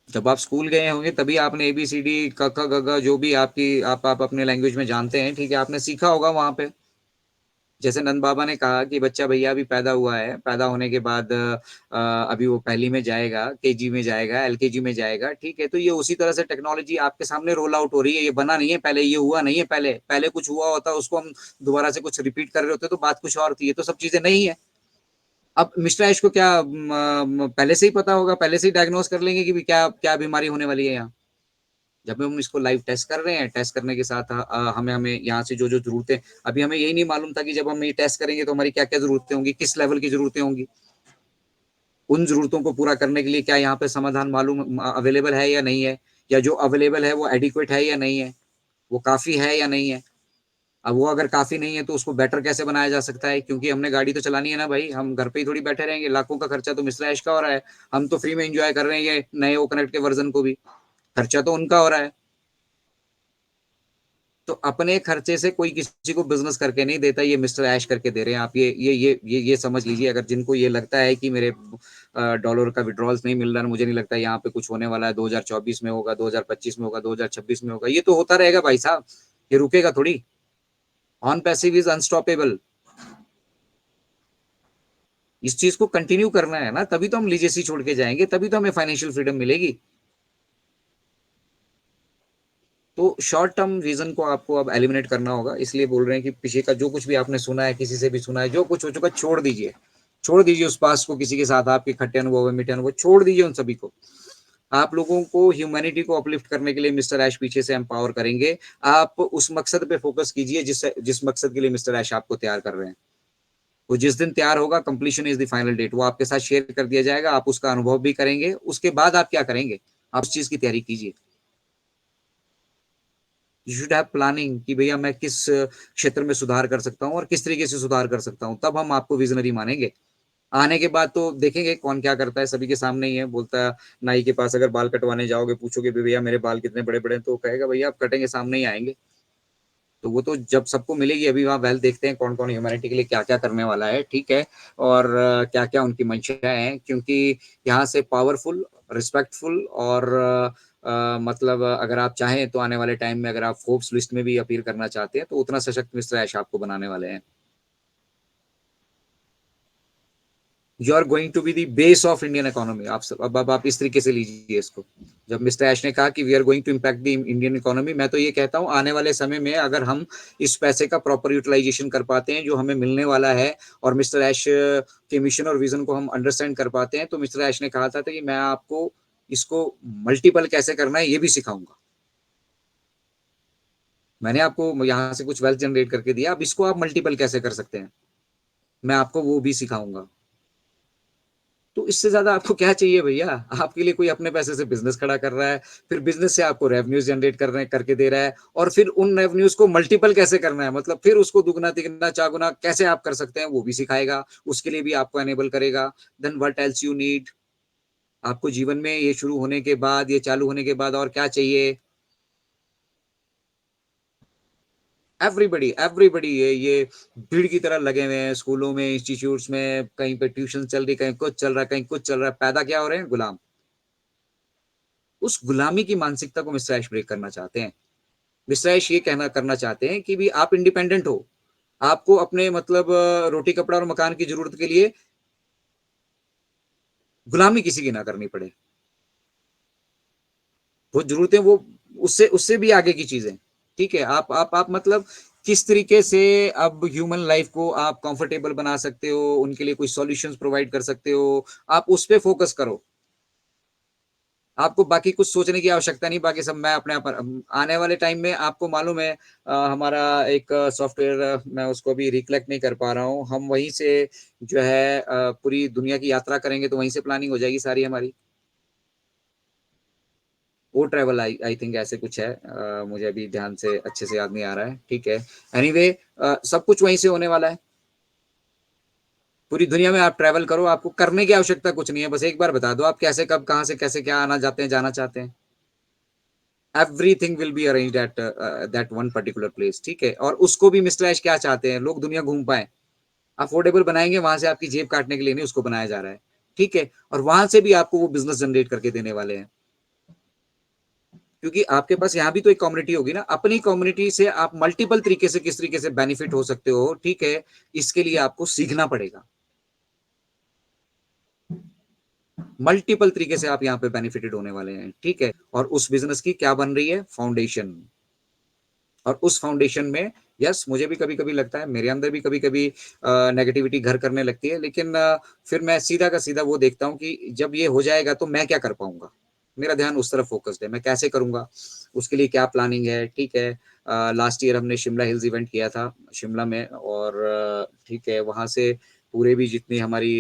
जब आप स्कूल गए होंगे तभी आपने एबीसीडी क ख ग घ जो भी आप अपने लैंग्वेज में जानते हैं, ठीक है, आपने सीखा होगा वहां पे। जैसे नंद बाबा ने कहा कि बच्चा भैया अभी पैदा हुआ है, पैदा होने के बाद अभी वो पहली में जाएगा, केजी में जाएगा, एलकेजी में जाएगा। ठीक है, तो ये उसी तरह से टेक्नोलॉजी आपके सामने रोल आउट हो रही है, ये बना नहीं है पहले, ये हुआ नहीं है पहले, पहले कुछ हुआ होता उसको हम दोबारा से कुछ रिपीट कर रहे होते तो बात कुछ और थी, ये तो सब चीजें नहीं है। अब मिस्टर ऐश को क्या पहले से ही पता होगा, पहले से ही डायग्नोस कर लेंगे कि क्या क्या बीमारी होने वाली है यहाँ। जब हम इसको लाइव टेस्ट कर रहे हैं, टेस्ट करने के साथ हमें हमें यहाँ से जो जो जरूरतें, अभी हमें यही नहीं मालूम था कि जब हम ये टेस्ट करेंगे तो हमारी क्या क्या जरूरतें होंगी, किस लेवल की जरूरतें होंगी, उन जरूरतों को पूरा करने के लिए क्या यहाँ पे समाधान मालूम अवेलेबल है या नहीं है, या जो अवेलेबल है वो एडिक्वेट है या नहीं है, वो काफी है या नहीं है। अब वो अगर काफी नहीं है तो उसको बेटर कैसे बनाया जा सकता है, क्योंकि हमने गाड़ी तो चलानी है ना भाई, हम घर पे ही थोड़ी बैठे रहेंगे, लाखों का खर्चा तो मिस्टर ऐश का हो रहा है, हम तो फ्री में एंजॉय कर रहे हैं ये नए ओ कनेक्ट के वर्जन को भी, खर्चा तो उनका हो रहा है। तो अपने खर्चे से कोई किसी को बिजनेस करके नहीं देता, ये मिस्टर ऐश करके दे रहे हैं। आप ये समझ लीजिए, अगर जिनको ये लगता है कि मेरे डॉलर का विड्रॉल्स नहीं मिल रहा है, मुझे नहीं लगता यहाँ पे कुछ होने वाला है, 2024 में होगा, 2025 में होगा, 2026 में होगा, ये तो होता रहेगा भाई साहब, ये रुकेगा थोड़ी। On passive is unstoppable. इस चीज को कंटिन्यू करना है ना, तभी तो हम लीजेसी छोड़ के जाएंगे, तभी तो हमें फाइनेंशियल फ्रीडम मिलेगी। तो शॉर्ट टर्म विजन को आपको अब एलिमिनेट करना होगा, इसलिए बोल रहे हैं कि पीछे का जो कुछ भी आपने सुना है, किसी से भी सुना है, जो कुछ हो चुका छोड़ दीजिए, छोड़ दीजिए उस पास को, किसी के साथ आपके खट्टे अनुभव मीठे अनुभव छोड़ दीजिए उन सभी को। आप लोगों को ह्यूमैनिटी को अपलिफ्ट करने के लिए मिस्टर ऐश पीछे से एम्पावर करेंगे। आप उस मकसद पे फोकस कीजिए जिस मकसद के लिए मिस्टर ऐश आपको तैयार कर रहे हैं। वो जिस दिन तैयार होगा, completion is the final date, वो आपके साथ शेयर कर दिया जाएगा, आप उसका अनुभव भी करेंगे, उसके बाद आप क्या करेंगे, आप उस चीज की तैयारी कीजिए। यू शुड हैव प्लानिंग कि भैया मैं किस क्षेत्र में सुधार कर सकता हूँ और किस तरीके से सुधार कर सकता हूँ, तब हम आपको विजनरी मानेंगे। आने के बाद तो देखेंगे कौन क्या करता है, सभी के सामने ही है। बोलता है नाई के पास अगर बाल कटवाने जाओगे, पूछोगे भैया मेरे बाल कितने बड़े बड़े हैं, तो कहेगा भैया आप कटेंगे, सामने ही आएंगे। तो वो तो जब सबको मिलेगी, अभी वहां वेल देखते हैं कौन कौन ह्यूमैनिटी के लिए क्या क्या करने वाला है। ठीक है, और क्या क्या उनकी मंशाएं हैं, क्योंकि यहाँ से पावरफुल, रिस्पेक्टफुल और मतलब अगर आप चाहें तो आने वाले टाइम में अगर आप फोर्ब्स लिस्ट में भी अपीयर करना चाहते हैं तो उतना सशक्त मिस्टर ऐश आपको बनाने वाले हैं। You are going to be the base of Indian economy. आप सब अब आप इस तरीके से लीजिए इसको। जब मिस्टर ऐश ने कहा कि we are going to impact the Indian economy, मैं तो ये कहता हूँ आने वाले समय में अगर हम इस पैसे का प्रॉपर यूटिलाइजेशन कर पाते हैं जो हमें मिलने वाला है, और मिस्टर ऐश के मिशन और विजन को हम अंडरस्टैंड कर पाते हैं, तो मिस्टर ऐश ने कहा था कि मैं आपको इसको मल्टीपल कैसे करना है ये भी सिखाऊंगा। मैंने आपको यहाँ से कुछ वेल्थ जनरेट करके दिया, अब इसको आप मल्टीपल कैसे कर सकते हैं, मैं आपको वो भी सिखाऊंगा। तो इससे ज्यादा आपको क्या चाहिए भैया? आपके लिए कोई अपने पैसे से बिजनेस खड़ा कर रहा है, फिर बिजनेस से आपको रेवेन्यूज जनरेट करके दे रहा है, और फिर उन रेवेन्यूज को मल्टीपल कैसे करना है, मतलब फिर उसको दुगना तिगना चागुना कैसे आप कर सकते हैं वो भी सिखाएगा, उसके लिए भी आपको एनेबल करेगा। Then what else you need? आपको जीवन में ये शुरू होने के बाद, ये चालू होने के बाद और क्या चाहिए? एवरीबॉडी एवरीबॉडी ये भीड़ की तरह लगे हुए हैं स्कूलों में, इंस्टीट्यूट्स में, कहीं पे ट्यूशन चल रही, कहीं कुछ चल रहा है, कहीं कुछ चल रहा है। पैदा क्या हो रहे हैं? गुलाम। उस गुलामी की मानसिकता को मिस्टर ऐश ब्रेक करना चाहते हैं। मिस्टर ऐश ये कहना करना चाहते हैं कि भी आप इंडिपेंडेंट हो। आपको अपने मतलब रोटी कपड़ा और मकान की जरूरत के लिए गुलामी किसी की ना करनी पड़े। वो जरूरतें वो उससे उससे भी आगे की चीजें। ठीक है, आप मतलब किस तरीके से अब ह्यूमन लाइफ को आप कंफर्टेबल बना सकते हो, उनके लिए कोई सॉल्यूशंस प्रोवाइड कर सकते हो, आप उस पे फोकस करो। आपको बाकी कुछ सोचने की आवश्यकता नहीं, बाकी सब मैं अपने आप आने वाले टाइम में आपको मालूम है हमारा एक सॉफ्टवेयर मैं उसको अभी रिकलेक्ट नहीं कर पा रहा हूँ, हम वहीं से जो है पूरी दुनिया की यात्रा करेंगे, तो वहीं से प्लानिंग हो जाएगी सारी हमारी। वो ट्रैवल आई आई थिंक ऐसे कुछ है, मुझे अभी ध्यान से अच्छे से याद नहीं आ रहा है। ठीक है, एनीवे सब कुछ वहीं से होने वाला है। पूरी दुनिया में आप ट्रैवल करो, आपको करने की आवश्यकता कुछ नहीं है, बस एक बार बता दो आप कैसे कब कहाँ से कैसे क्या आना चाहते हैं, जाना चाहते हैं। Everything will be arranged at that one particular place. ठीक है, और उसको भी मिस्टर ऐश क्या चाहते हैं, लोग दुनिया घूम पाए। अफोर्डेबल बनाएंगे, वहां से आपकी जेब काटने के लिए नहीं उसको बनाया जा रहा है। ठीक है, और वहां से भी आपको वो बिजनेस जनरेट करके देने वाले हैं, क्योंकि आपके पास यहाँ भी तो एक कम्युनिटी होगी ना, अपनी कम्युनिटी से आप मल्टीपल तरीके से किस तरीके से बेनिफिट हो सकते हो। ठीक है, इसके लिए आपको सीखना पड़ेगा। मल्टीपल तरीके से आप यहाँ पे बेनिफिटेड होने वाले हैं। ठीक है, और उस बिजनेस की क्या बन रही है? फाउंडेशन। और उस फाउंडेशन में यस, मुझे भी कभी कभी लगता है, मेरे अंदर भी कभी कभी नेगेटिविटी घर करने लगती है, लेकिन फिर मैं सीधा का सीधा वो देखता हूँ कि जब ये हो जाएगा तो मैं क्या कर पाऊंगा। मेरा ध्यान उस तरफ फोकस्ड है, मैं कैसे करूंगा, उसके लिए क्या प्लानिंग है। ठीक है, लास्ट ईयर हमने शिमला हिल्स इवेंट किया था शिमला में, और ठीक है, वहां से पूरे भी जितनी हमारी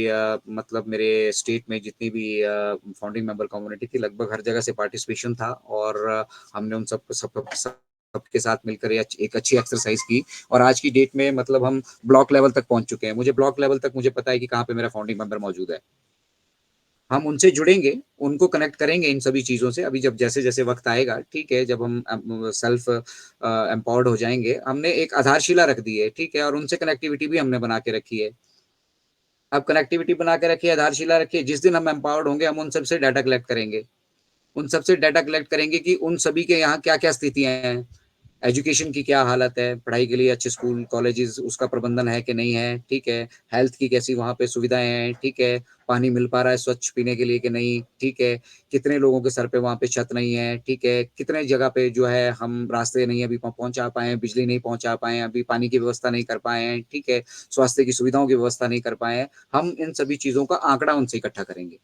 मतलब मेरे स्टेट में जितनी भी फाउंडिंग मेंबर कम्युनिटी थी, लगभग हर जगह से पार्टिसिपेशन था, और हमने उन सबके साथ मिलकर एक अच्छी एक्सरसाइज की। और आज की डेट में मतलब हम ब्लॉक लेवल तक पहुंच चुके हैं, मुझे ब्लॉक लेवल तक मुझे पता है कि कहाँ पे मेरा फाउंडिंग मेंबर मौजूद है। हम उनसे जुड़ेंगे, उनको कनेक्ट करेंगे इन सभी चीजों से, अभी जब जैसे जैसे वक्त आएगा। ठीक है, जब हम सेल्फ एम्पावर्ड हो जाएंगे, हमने एक आधारशिला रख दी है। ठीक है, और उनसे कनेक्टिविटी भी हमने बना के रखी है। अब कनेक्टिविटी बना के रखिए, आधारशिला रखिए, जिस दिन हम एम्पावर्ड होंगे हम उन सबसे डाटा कलेक्ट करेंगे। उन सबसे डाटा कलेक्ट करेंगे कि उन सभी के यहाँ क्या क्या स्थितियां हैं, एजुकेशन की क्या हालत है, पढ़ाई के लिए अच्छे स्कूल कॉलेजेस उसका प्रबंधन है कि नहीं है। ठीक है, हेल्थ की कैसी वहाँ पे सुविधाएं हैं। ठीक है, पानी मिल पा रहा है स्वच्छ पीने के लिए कि नहीं। ठीक है, कितने लोगों के सर पे वहाँ पे छत नहीं है। ठीक है, कितने जगह पे जो है हम रास्ते नहीं अभी पहुंचा पाए हैं, बिजली नहीं पहुंचा पाए हैं, अभी पानी की व्यवस्था नहीं कर पाए हैं। ठीक है, स्वास्थ्य की सुविधाओं की व्यवस्था नहीं कर पाए हैं। हम इन सभी चीजों का आंकड़ा उनसे इकट्ठा करेंगे।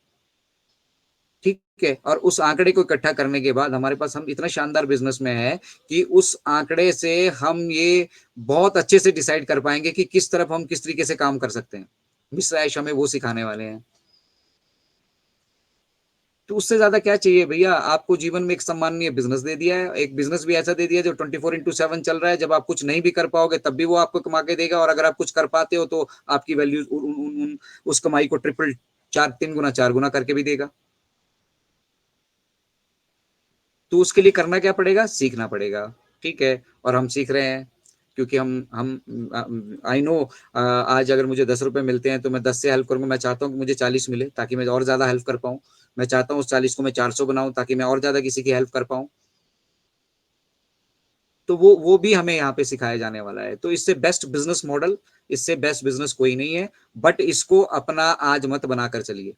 ठीक है, और उस आंकड़े को इकट्ठा करने के बाद हमारे पास हम इतना शानदार बिजनेस में है कि उस आंकड़े से हम ये बहुत अच्छे से डिसाइड कर पाएंगे कि किस तरफ हम किस तरीके से काम कर सकते हैं। मिस्र ऐश हमें वो सिखाने वाले हैं। तो उससे ज्यादा क्या चाहिए भैया, आपको जीवन में एक सम्माननीय बिजनेस दे दिया है, एक बिजनेस भी ऐसा दे दिया जो 24/7 चल रहा है। जब आप कुछ नहीं भी कर पाओगे तब भी वो आपको कमा के देगा, और अगर आप कुछ कर पाते हो तो आपकी वैल्यू उस कमाई को ट्रिपल, चार तीन गुना चार गुना करके भी देगा। तो उसके लिए करना क्या पड़ेगा? सीखना पड़ेगा। ठीक है, और हम सीख रहे हैं, क्योंकि हम आई नो, आज अगर मुझे 10 रुपए मिलते हैं तो मैं 10 से हेल्प करूंगा, मैं चाहता हूँ कि मुझे 40 मिले ताकि मैं और ज्यादा हेल्प कर पाऊँ। मैं चाहता हूँ उस 40 को मैं 400 बनाऊं ताकि मैं और ज्यादा किसी की हेल्प कर पाऊँ। तो वो भी हमें यहाँ पे सिखाया जाने वाला है। तो इससे बेस्ट बिजनेस मॉडल, इससे बेस्ट बिजनेस कोई नहीं है। बट इसको अपना आज मत बनाकर चलिए।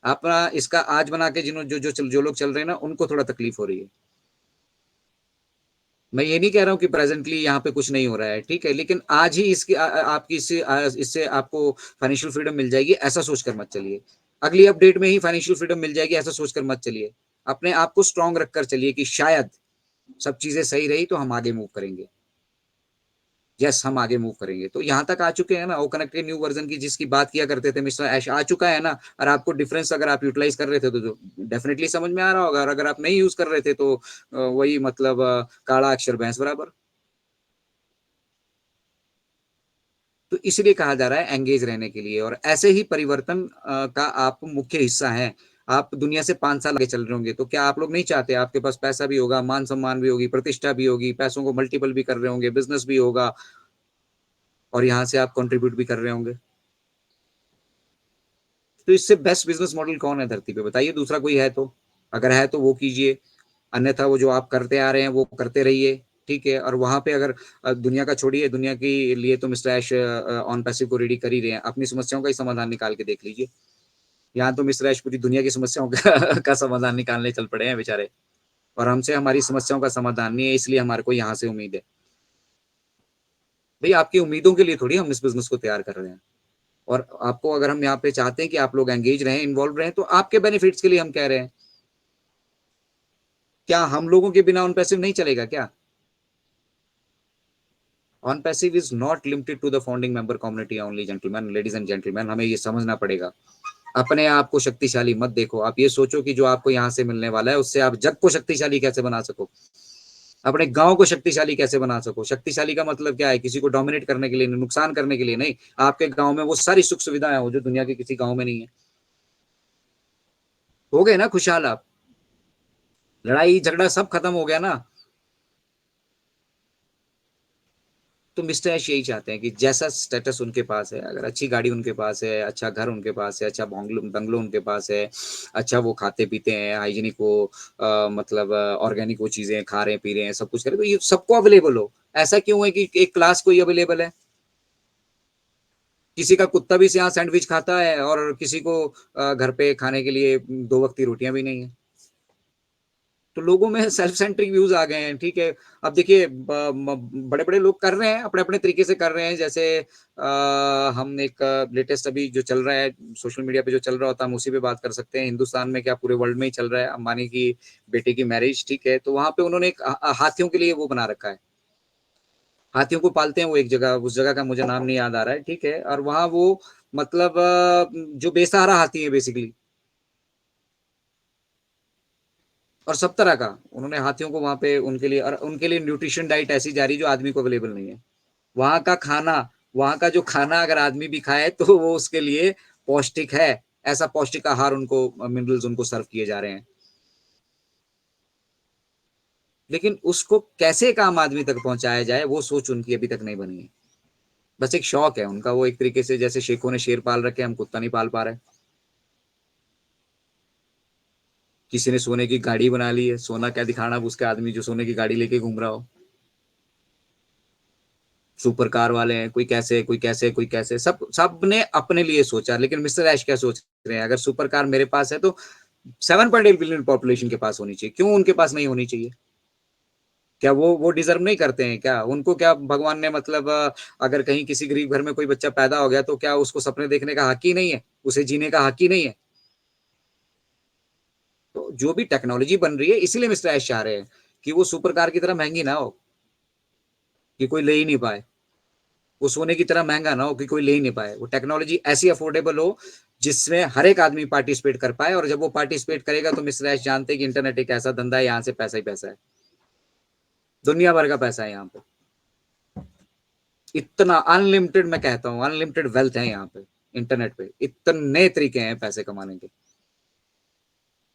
अपना इसका आज बना के जिन्हों जो लोग चल रहे हैं ना, उनको थोड़ा तकलीफ हो रही है। मैं ये नहीं कह रहा हूँ कि प्रेजेंटली यहाँ पे कुछ नहीं हो रहा है। ठीक है, लेकिन आज ही इसकी आपकी इससे आपको फाइनेंशियल फ्रीडम मिल जाएगी ऐसा सोचकर मत चलिए। अगली अपडेट में ही फाइनेंशियल फ्रीडम मिल जाएगी ऐसा सोचकर मत चलिए। अपने आप को स्ट्रांग रखकर चलिए कि शायद सब चीजें सही रही तो हम आगे मूव करेंगे। यस, हम आगे मूव करेंगे। तो यहाँ तक आ चुके हैं ना, ओ कनेक्ट के न्यू वर्जन की जिसकी बात किया करते थे मिस्टर ऐश, आ चुका है ना। और आपको डिफरेंस अगर आप यूटिलाइज कर रहे थे तो डेफिनेटली समझ में आ रहा होगा, और अगर आप नहीं यूज कर रहे थे तो वही मतलब काला अक्षर भैंस बराबर। तो इसलिए कहा जा रहा है एंगेज रहने के लिए, और ऐसे ही परिवर्तन का आप मुख्य हिस्सा हैं। आप दुनिया से 5 साल आगे चल रहे होंगे, तो क्या आप लोग नहीं चाहते आपके पास पैसा भी होगा, मान सम्मान भी होगी, प्रतिष्ठा भी होगी, पैसों को मल्टीपल भी कर रहे होंगे, बिजनेस भी होगा, और यहाँ से आप कंट्रीब्यूट भी कर रहे होंगे? तो इससे बेस्ट बिजनेस मॉडल कौन है धरती पे, बताइए? दूसरा कोई है तो? अगर है तो वो कीजिए, अन्यथा वो जो आप करते आ रहे हैं वो करते रहिए, ठीक है। और वहां पे अगर दुनिया का छोड़िए, दुनिया के लिए तो मिस्टर ऐश ऑन पैसिव को रेडी कर ही रहे हैं, अपनी समस्याओं का ही समाधान निकाल के देख लीजिए। यहाँ तो मिस्टर ऐश पूरी दुनिया की समस्याओं का समाधान निकालने चल पड़े हैं बेचारे, और हमसे हमारी समस्याओं का समाधान नहीं है, इसलिए हमारे को यहाँ से उम्मीद है। भाई आपकी उम्मीदों के लिए थोड़ी हम इस बिजनेस को तैयार कर रहे हैं, और आपको अगर हम यहाँ पे चाहते हैं कि आप लोग एंगेज रहें, इन्वॉल्व रहें, तो आपके बेनिफिट्स के लिए हम कह रहे हैं। क्या हम लोगों के बिना ऑन पैसिव नहीं चलेगा क्या? On passive is not limited to the founding member community only, gentleman, ladies and gentleman, हमें ये समझना पड़ेगा। अपने आप को शक्तिशाली मत देखो, आप ये सोचो कि जो आपको यहाँ से मिलने वाला है उससे आप जग को शक्तिशाली कैसे बना सको, अपने गांव को शक्तिशाली कैसे बना सको। शक्तिशाली का मतलब क्या है? किसी को डोमिनेट करने के लिए, नुकसान करने के लिए नहीं। आपके गांव में वो सारी सुख सुविधाएं हो जो दुनिया के किसी गांव में नहीं है। हो गए ना खुशहाल आप? लड़ाई झगड़ा सब खत्म हो गया ना? तो मिस्टर ऐश यही चाहते हैं कि जैसा स्टेटस उनके पास है, अगर अच्छी गाड़ी उनके पास है, अच्छा घर उनके पास है, अच्छा बंगलो बंगलो उनके पास है, अच्छा वो खाते पीते हैं, हाइजीनिक वो मतलब ऑर्गेनिक वो चीजें खा रहे हैं, पी रहे हैं, सब कुछ करें, तो ये सबको अवेलेबल हो। ऐसा क्यों है कि एक क्लास को ही अवेलेबल है? किसी का कुत्ता भी यहाँ सैंडविच खाता है, और किसी को घर पे खाने के लिए 2 वक्त की रोटियां भी नहीं है। तो लोगों में सेल्फ सेंट्रिक व्यूज आ गए हैं, ठीक है। अब देखिए बड़े बड़े लोग कर रहे हैं, अपने अपने तरीके से कर रहे हैं। जैसे हम एक लेटेस्ट अभी जो चल रहा है सोशल मीडिया पे, जो चल रहा होता है हम उसी पे बात कर सकते हैं। हिंदुस्तान में क्या पूरे वर्ल्ड में ही चल रहा है, अंबानी की बेटे की मैरिज, ठीक है। तो वहां पे उन्होंने एक हाथियों के लिए वो बना रखा है, हाथियों को पालते हैं वो एक जगह, उस जगह का मुझे नाम नहीं याद आ रहा है, ठीक है। और वहां वो मतलब जो बेसहारा हाथी है बेसिकली, और सब तरह का उन्होंने हाथियों को वहां पे उनके लिए, और उनके लिए न्यूट्रिशन डाइट ऐसी जा रही जो आदमी को अवेलेबल नहीं है। वहां का खाना, वहां का जो खाना अगर आदमी भी खाए तो वो उसके लिए पौष्टिक है। ऐसा पौष्टिक आहार उनको, मिनरल्स उनको सर्व किए जा रहे हैं। लेकिन उसको कैसे एक आम आदमी तक पहुंचाया जाए वो सोच उनकी अभी तक नहीं बनी है। बस एक शौक है उनका, वो एक तरीके से जैसे शेखों ने शेर पाल रखे, हम कुत्ता नहीं पाल पा रहे। किसी ने सोने की गाड़ी बना ली है, सोना क्या दिखाना अब उसके आदमी जो सोने की गाड़ी लेके घूम रहा हो। सुपर कार वाले हैं, कोई कैसे कोई कैसे कोई कैसे, सब सब ने अपने लिए सोचा। लेकिन मिस्टर ऐश क्या सोच रहे हैं? अगर सुपर कार मेरे पास है तो 7.8 बिलियन पॉपुलेशन के पास होनी चाहिए, क्यों उनके पास नहीं होनी चाहिए? क्या वो डिजर्व नहीं करते हैं क्या? उनको क्या भगवान ने मतलब अगर कहीं किसी गरीब घर में कोई बच्चा पैदा हो गया तो क्या उसको सपने देखने का हक ही नहीं है, उसे जीने का हक ही नहीं है? तो जो भी टेक्नोलॉजी बन रही है, इसीलिए मिस्टर ऐश चाह रहे हैं कि वो सुपर कार की तरह महंगी ना हो कि कोई ले ही नहीं पाए, वो सोने की तरह महंगा ना हो कि कोई ले ही नहीं पाए। वो टेक्नोलॉजी ऐसी अफोर्डेबल हो जिसमें हर एक आदमी पार्टिसिपेट कर पाए, और जब वो पार्टिसिपेट करेगा तो मिस्टर ऐश जानते हैं कि इंटरनेट एक ऐसा धंधा है, यहाँ से पैसा ही पैसा है, दुनिया भर का पैसा है यहाँ पे। इतना अनलिमिटेड, मैं कहता हूँ अनलिमिटेड वेल्थ है यहाँ पे। इंटरनेट पे इतने तरीके हैं पैसे कमाने के,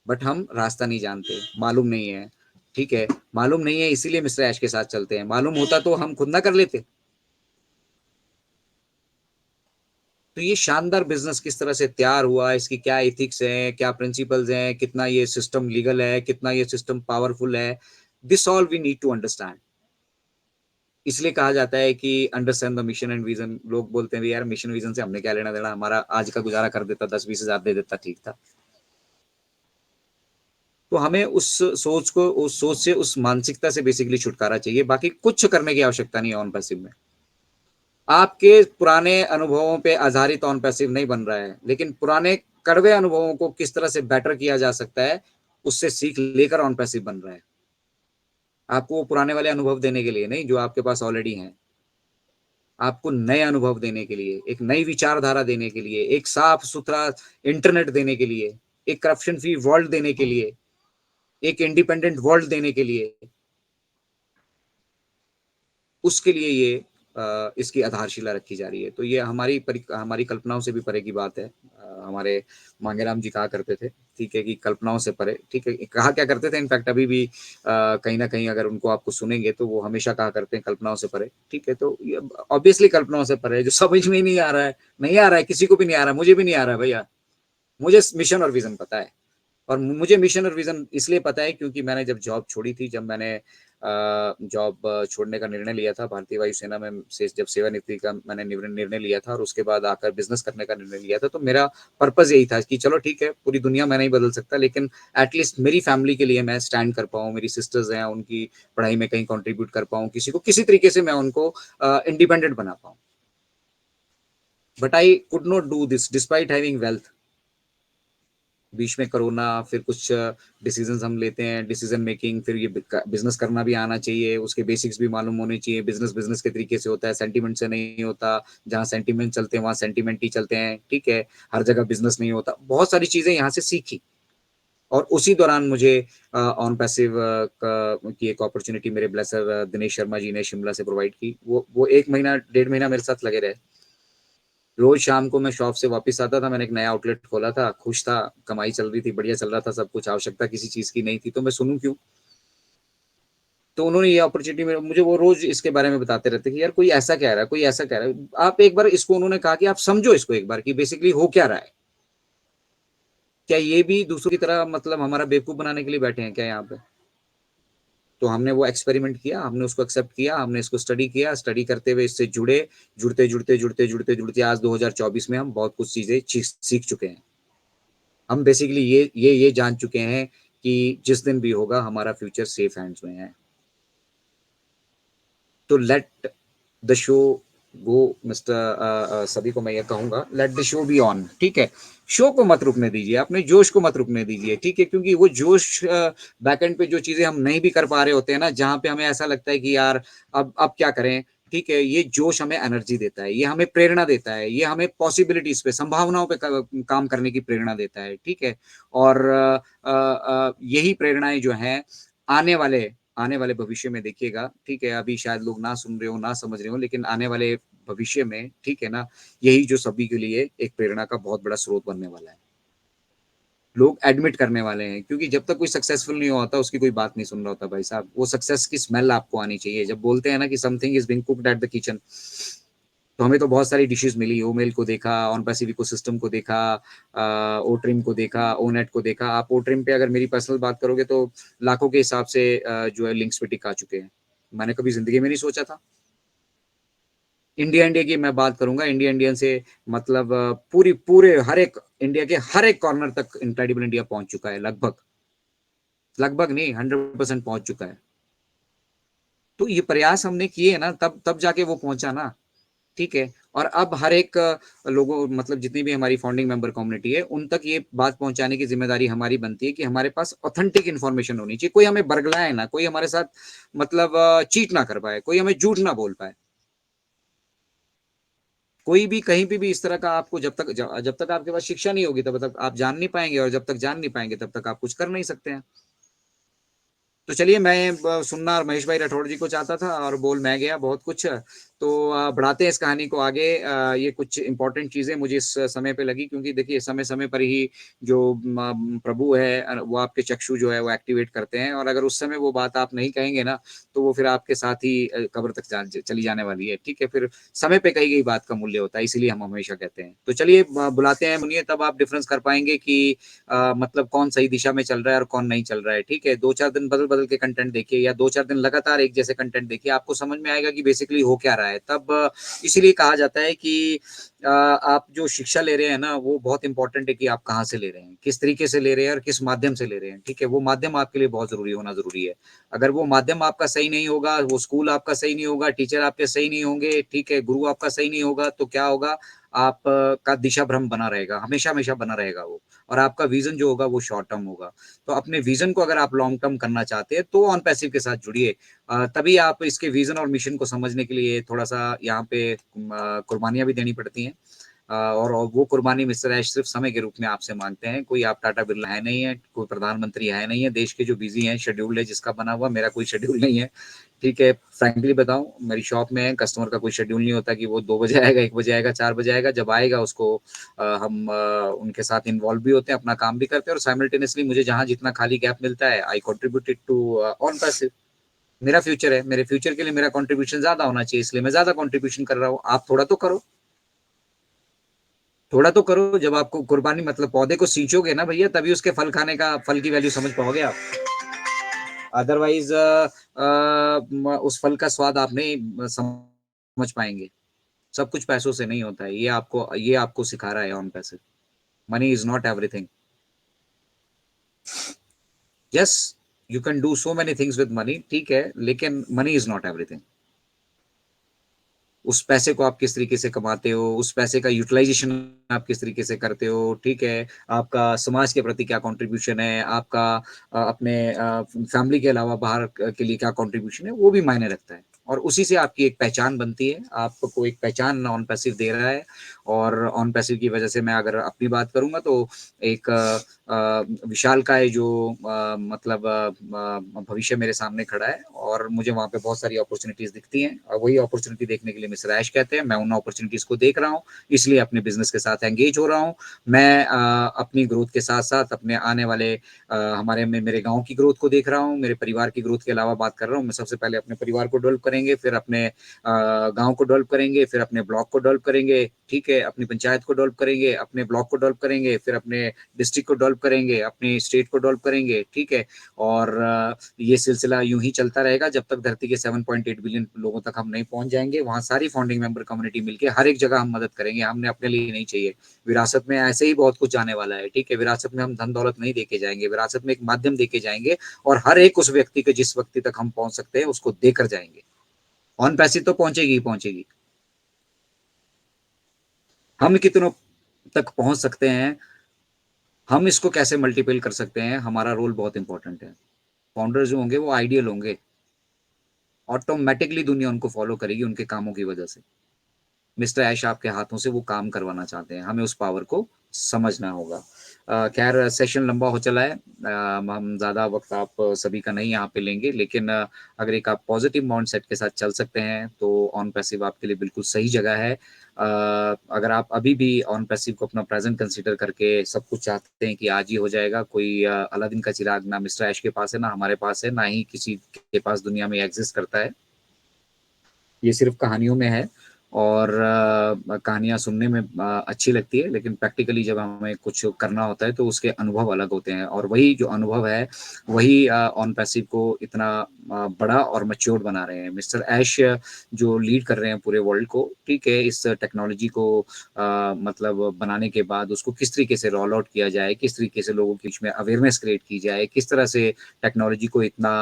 बट हम रास्ता नहीं जानते, मालूम नहीं है, ठीक है। मालूम नहीं है इसीलिए मिस्टर ऐश के साथ चलते हैं, मालूम होता तो हम खुद ना कर लेते। तो ये शानदार बिजनेस किस तरह से तैयार हुआ, इसकी क्या एथिक्स है, क्या प्रिंसिपल्स हैं, कितना ये सिस्टम लीगल है, कितना ये सिस्टम पावरफुल है, this all we need to understand. इसलिए कहा जाता है कि understand the mission and vision. लोग बोलते हैं यार मिशन विजन से हमने क्या लेना देना, हमारा आज का गुजारा कर देता, 10-20 हजार दे देता, ठीक था। तो हमें उस सोच से, उस मानसिकता से बेसिकली छुटकारा चाहिए। बाकी कुछ करने की आवश्यकता नहीं है ऑन पैसिव में। आपके पुराने अनुभवों पे आधारित ऑन पैसिव नहीं बन रहा है, लेकिन पुराने कड़वे अनुभवों को किस तरह से बेटर किया जा सकता है उससे सीख लेकर ऑन पैसिव बन रहा है। आपको वो पुराने वाले अनुभव देने के लिए नहीं जो आपके पास ऑलरेडी हैं, आपको नए अनुभव देने के लिए, एक नई विचारधारा देने के लिए, एक साफ सुथरा इंटरनेट देने के लिए, एक करप्शन फ्री वर्ल्ड देने के लिए, एक इंडिपेंडेंट वर्ल्ड देने के लिए, उसके लिए ये इसकी आधारशिला रखी जा रही है। तो ये हमारी कल्पनाओं से भी परे की बात है। हमारे मांगेराम जी कहा करते थे, ठीक है, कि कल्पनाओं से परे, ठीक है, कहा क्या करते थे, इनफैक्ट अभी भी कहीं ना कहीं अगर उनको आपको सुनेंगे तो वो हमेशा कहा करते हैं कल्पनाओं से परे, ठीक है। तो ये ऑब्वियसली कल्पनाओं से परे है, जो समझ में ही नहीं आ रहा है, नहीं आ रहा है, किसी को भी नहीं आ रहा है, मुझे भी नहीं आ रहा है भैया। मुझे मिशन और विजन पता है, और मुझे मिशन और विजन इसलिए पता है क्योंकि मैंने जब जॉब छोड़ी थी, जब मैंने जॉब छोड़ने का निर्णय लिया था, भारतीय वायुसेना में से जब सेवानिवृत्ति का मैंने निर्णय लिया था, और उसके बाद आकर बिजनेस करने का निर्णय लिया था, तो मेरा पर्पस यही था कि चलो ठीक है, पूरी दुनिया मैं नहीं बदल सकता, लेकिन एटलीस्ट मेरी फैमिली के लिए मैं स्टैंड कर पाऊँ, मेरी सिस्टर्स हैं, उनकी पढ़ाई में कहीं कॉन्ट्रीब्यूट कर पाऊँ, किसी को किसी तरीके से मैं उनको इंडिपेंडेंट बना पाऊँ। But I could not do this despite having wealth. बीच में कोरोना, फिर कुछ डिसीजंस हम लेते हैं, डिसीजन मेकिंग, फिर ये बिजनेस करना भी आना चाहिए, उसके बेसिक्स भी मालूम होने चाहिए। बिजनेस बिजनेस के तरीके से होता है, सेंटीमेंट से नहीं होता। जहाँ सेंटीमेंट चलते हैं वहाँ सेंटीमेंट ही चलते हैं, ठीक है। हर जगह बिजनेस नहीं होता। बहुत सारी चीजें यहाँ से सीखी, और उसी दौरान मुझे ऑन पैसिव की एक अपॉर्चुनिटी मेरे ब्लेसर दिनेश शर्मा जी ने शिमला से प्रोवाइड की। वो 1 महीना 1.5 महीना मेरे साथ लगे रहे। रोज शाम को मैं शॉप से वापस आता था, मैंने एक नया आउटलेट खोला था, खुश था, कमाई चल रही थी, बढ़िया चल रहा था सब कुछ, आवश्यकता किसी चीज की नहीं थी, तो मैं सुनूं क्यों। तो उन्होंने ये अपॉर्चुनिटी में मुझे वो रोज इसके बारे में बताते रहते कि यार कोई ऐसा कह रहा है, कोई ऐसा कह रहा है, आप एक बार इसको, उन्होंने कहा कि आप समझो इसको एक बार कि बेसिकली हो क्या रहा है। क्या ये भी दूसरों की तरह मतलब हमारा बेवकूफ बनाने के लिए बैठे हैं क्या यहाँ पे। तो हमने वो एक्सपेरिमेंट किया, हमने उसको एक्सेप्ट किया, हमने इसको स्टडी किया, स्टडी करते हुए इससे जुड़े, जुड़ते आज 2024 में हम बहुत कुछ चीजें सीख चुके हैं। हम बेसिकली ये जान चुके हैं कि जिस दिन भी होगा हमारा फ्यूचर सेफ हैंड्स में है। तो let the show go mister, सभी को मैं ये कहूंगा, let the show be on, ठीक है। शो को मत रुकने दीजिए, अपने जोश को मत रुकने दीजिए, ठीक है, क्योंकि वो जोश बैकएंड पे जो चीजें हम नहीं भी कर पा रहे होते हैं ना, जहां पे हमें ऐसा लगता है कि यार अब क्या करें, ठीक है, ये जोश हमें एनर्जी देता है, ये हमें प्रेरणा देता है, ये हमें पॉसिबिलिटीज पे, संभावनाओं पे काम करने की प्रेरणा देता है, ठीक है। और यही प्रेरणाएं जो हैं आने वाले भविष्य में देखिएगा, ठीक है, अभी शायद लोग ना सुन रहे हो, ना समझ रहे हो, लेकिन आने वाले भविष्य में, ठीक है ना, यही जो सभी के लिए एक प्रेरणा का बहुत बड़ा स्रोत बनने वाला है। लोग एडमिट करने वाले हैं, क्योंकि जब तक कोई सक्सेसफुल नहीं होता उसकी कोई बात नहीं सुन रहा होता भाई साहब। वो सक्सेस की स्मेल आपको आनी चाहिए। जब बोलते हैं ना कि something is being cooked at the kitchen, तो हमें तो बहुत सारी डिशेस मिली, ओमेल को देखा, ऑन पैसिव इकोसिस्टम को देखा, ओट्रिम को देखा, ओनेट को देखा। आप ओट्रिम पे अगर मेरी पर्सनल बात करोगे तो लाखों के हिसाब से जो है लिंक्स पे टिक आ चुके हैं। मैंने कभी जिंदगी में नहीं सोचा था। इंडिया इंडिया की मैं बात करूंगा, इंडिया इंडियन से मतलब पूरे हर एक इंडिया के हर एक कॉर्नर तक इनक्रेडिबल इंडिया पहुंच चुका है, लगभग लगभग नहीं 100% पहुंच चुका है। तो ये प्रयास हमने किए ना, तब तब जाके वो पहुंचा ना, ठीक है। और अब हर एक लोगों, मतलब जितनी भी हमारी फाउंडिंग मेंबर कम्युनिटी है, उन तक ये बात पहुंचाने की जिम्मेदारी हमारी बनती है कि हमारे पास ऑथेंटिक इन्फॉर्मेशन होनी चाहिए। कोई हमें बरगलाए ना, कोई हमारे साथ मतलब चीट ना कर पाए, कोई हमें झूठ ना बोल पाए। कोई भी कहीं पे भी इस तरह का आपको जब तक आपके पास शिक्षा नहीं होगी तब तक आप जान नहीं पाएंगे, और जब तक जान नहीं पाएंगे तब तक आप कुछ कर नहीं सकते हैं। तो चलिए, मैं सुनना और महेश भाई राठौड़ जी को चाहता था, और बोल मैं गया बहुत कुछ। तो बढ़ाते हैं इस कहानी को आगे। ये कुछ इंपॉर्टेंट चीजें मुझे इस समय पे लगी, क्योंकि देखिए समय समय पर ही जो प्रभु है वो आपके चक्षु जो है वो एक्टिवेट करते हैं, और अगर उस समय वो बात आप नहीं कहेंगे ना, तो वो फिर आपके साथ ही कब्र तक चली जाने वाली है, ठीक है। फिर समय पे कही गई बात का मूल्य होता है, इसीलिए हम हमेशा कहते हैं। तो चलिए बुलाते हैं मुनिए, तब आप डिफरेंस कर पाएंगे कि मतलब कौन सही दिशा में चल रहा है और कौन नहीं चल रहा है, ठीक है। 2-4 दिन बदल बदल के कंटेंट देखिए, या 2-4 दिन लगातार एक जैसे कंटेंट देखिए, आपको समझ में आएगा कि बेसिकली हो क्या रहा है। तब इसीलिए कहा जाता है कि आप जो शिक्षा ले रहे हैं ना, वो बहुत इंपॉर्टेंट है कि आप कहाँ से ले रहे हैं, किस तरीके से ले रहे हैं, और किस माध्यम से ले रहे हैं, ठीक है। वो माध्यम आपके लिए बहुत जरूरी होना जरूरी है। अगर वो माध्यम आपका सही नहीं होगा, वो स्कूल आपका सही नहीं होगा, टीचर आपके सही नहीं होंगे, ठीक है, गुरु आपका सही नहीं होगा, तो क्या होगा, आप का दिशा भ्रम बना रहेगा, हमेशा हमेशा बना रहेगा वो। और आपका विजन जो होगा वो शॉर्ट टर्म होगा। तो अपने विजन को अगर आप लॉन्ग टर्म करना चाहते हैं तो ऑन पैसिव के साथ जुड़िए। तभी आप इसके विजन और मिशन को समझने के लिए थोड़ा सा यहाँ पे कुर्बानियां भी देनी पड़ती हैं। और वो कुर्बानी मिस्टर ऐश सिर्फ समय के रूप में आपसे मांगते हैं। कोई आप टाटा बिरला है नहीं है, कोई प्रधानमंत्री है नहीं है, देश के जो बिजी हैं, शेड्यूल है जिसका बना हुआ, मेरा कोई शेड्यूल नहीं है। ठीक है, फ्रैंकली बताऊं, मेरी शॉप में कस्टमर का कोई शेड्यूल नहीं होता कि वो 2 बजे आएगा, 1 बजे आएगा, 4 बजे आएगा। जब आएगा उसको हम उनके साथ इन्वॉल्व भी होते हैं, अपना काम भी करते हैं, और साइमल्टेनियसली मुझे जहां जितना खाली गैप मिलता है आई कॉन्ट्रीब्यूटेड टू ऑन पैसिव। मेरा फ्यूचर है, मेरे फ्यूचर के लिए मेरा कंट्रीब्यूशन ज्यादा होना चाहिए, इसलिए मैं ज्यादा कंट्रीब्यूशन कर रहा हूँ। आप थोड़ा तो करो, थोड़ा तो करो। जब आपको कुर्बानी मतलब पौधे को सींचोगे ना भैया, तभी उसके फल खाने का, फल की वैल्यू समझ पाओगे आप। अदरवाइज उस फल का स्वाद आप नहीं समझ पाएंगे। सब कुछ पैसों से नहीं होता है, ये आपको सिखा रहा है ऑन पैसे। Money is not everything. Yes, you can do so many things with money, ठीक है, लेकिन मनी इज नॉट एवरीथिंग। उस पैसे को आप किस तरीके से कमाते हो, उस पैसे का यूटिलाइजेशन आप किस तरीके से करते हो, ठीक है, आपका समाज के प्रति क्या कंट्रीब्यूशन है, आपका अपने फैमिली के अलावा बाहर के लिए क्या कंट्रीब्यूशन है, वो भी मायने रखता है। और उसी से आपकी एक पहचान बनती है, आपको एक पहचान ऑन पैसिव दे रहा है। और ऑन पैसिव की वजह से मैं अगर अपनी बात करूंगा तो एक विशालकाय जो मतलब भविष्य मेरे सामने खड़ा है, और मुझे वहां पे बहुत सारी अपॉर्चुनिटीज दिखती हैं, और वही अपॉर्चुनिटी देखने के लिए मिस्टर ऐश कहते हैं। मैं उन अपॉर्चुनिटीज को देख रहा हूँ, इसलिए अपने बिजनेस के साथ एंगेज हो रहा हूँ। मैं अपनी ग्रोथ के साथ साथ अपने आने वाले हमारे में मेरे गांव की ग्रोथ को देख रहा हूँ, मेरे परिवार की ग्रोथ के अलावा बात कर रहा हूँ। मैं सबसे पहले अपने परिवार को डेवलप करेंगे, फिर अपने गांव को डेवलप करेंगे, फिर अपने ब्लॉक को डेवलप करेंगे, ठीक है, अपनी पंचायत को डेवलप करेंगे, अपने ब्लॉक को डेवलप करेंगे, फिर अपने डिस्ट्रिक्ट को डेवलप करेंगे, अपनी स्टेट को डेवलप करेंगे, ठीक है। और ये सिलसिला यूं ही चलता रहेगा जब तक धरती के 7.8 बिलियन लोगों तक हम नहीं पहुंच जाएंगे। वहां सारी फाउंडिंग मेंबर कम्युनिटी मिलकर हर एक जगह हम मदद करेंगे, हमने अपने लिए नहीं चाहिए। विरासत में ऐसे ही बहुत कुछ आने वाला है, ठीक है, विरासत में हम धन दौलत नहीं देके जाएंगे, विरासत में एक माध्यम देके जाएंगे, और हर एक उस व्यक्ति के जिस व्यक्ति तक हम पहुंच सकते हैं उसको देकर जाएंगे। ऑन पैसिव तो पहुंचेगी ही पहुंचेगी। हम कितनों तक पहुंच सकते हैं, हम इसको कैसे मल्टीपल कर सकते हैं, हमारा रोल बहुत इंपॉर्टेंट है। फाउंडर जो होंगे वो आइडियल होंगे, ऑटोमेटिकली दुनिया उनको फॉलो करेगी उनके कामों की वजह से। मिस्टर ऐश आपके हाथों से वो काम करवाना चाहते हैं, हमें उस पावर को समझना होगा। खैर, सेशन लंबा हो चला है, हम ज़्यादा वक्त आप सभी का नहीं यहाँ पे लेंगे, लेकिन अगर एक आप पॉजिटिव माइंड सेट के साथ चल सकते हैं तो ऑन पैसिव आपके लिए बिल्कुल सही जगह है। अगर आप अभी भी ऑन पैसिव को अपना प्रेजेंट कंसीडर करके सब कुछ चाहते हैं कि आज ही हो जाएगा, कोई अलादीन का चिराग ना मिस्टर ऐश के पास है, ना हमारे पास है, ना ही किसी के पास दुनिया में एग्जिस्ट करता है। ये सिर्फ कहानियों में है, और कहानियां सुनने में अच्छी लगती है, लेकिन प्रैक्टिकली जब हमें कुछ करना होता है तो उसके अनुभव अलग होते हैं, और वही जो अनुभव है वही ऑन पैसिव को इतना बड़ा और मैच्योर्ड बना रहे हैं। मिस्टर ऐश जो लीड कर रहे हैं पूरे वर्ल्ड को, ठीक है, इस टेक्नोलॉजी को मतलब बनाने के बाद उसको किस तरीके से रोल आउट किया जाए, किस तरीके से लोगों के बीच में अवेयरनेस क्रिएट की जाए, किस तरह से टेक्नोलॉजी को इतना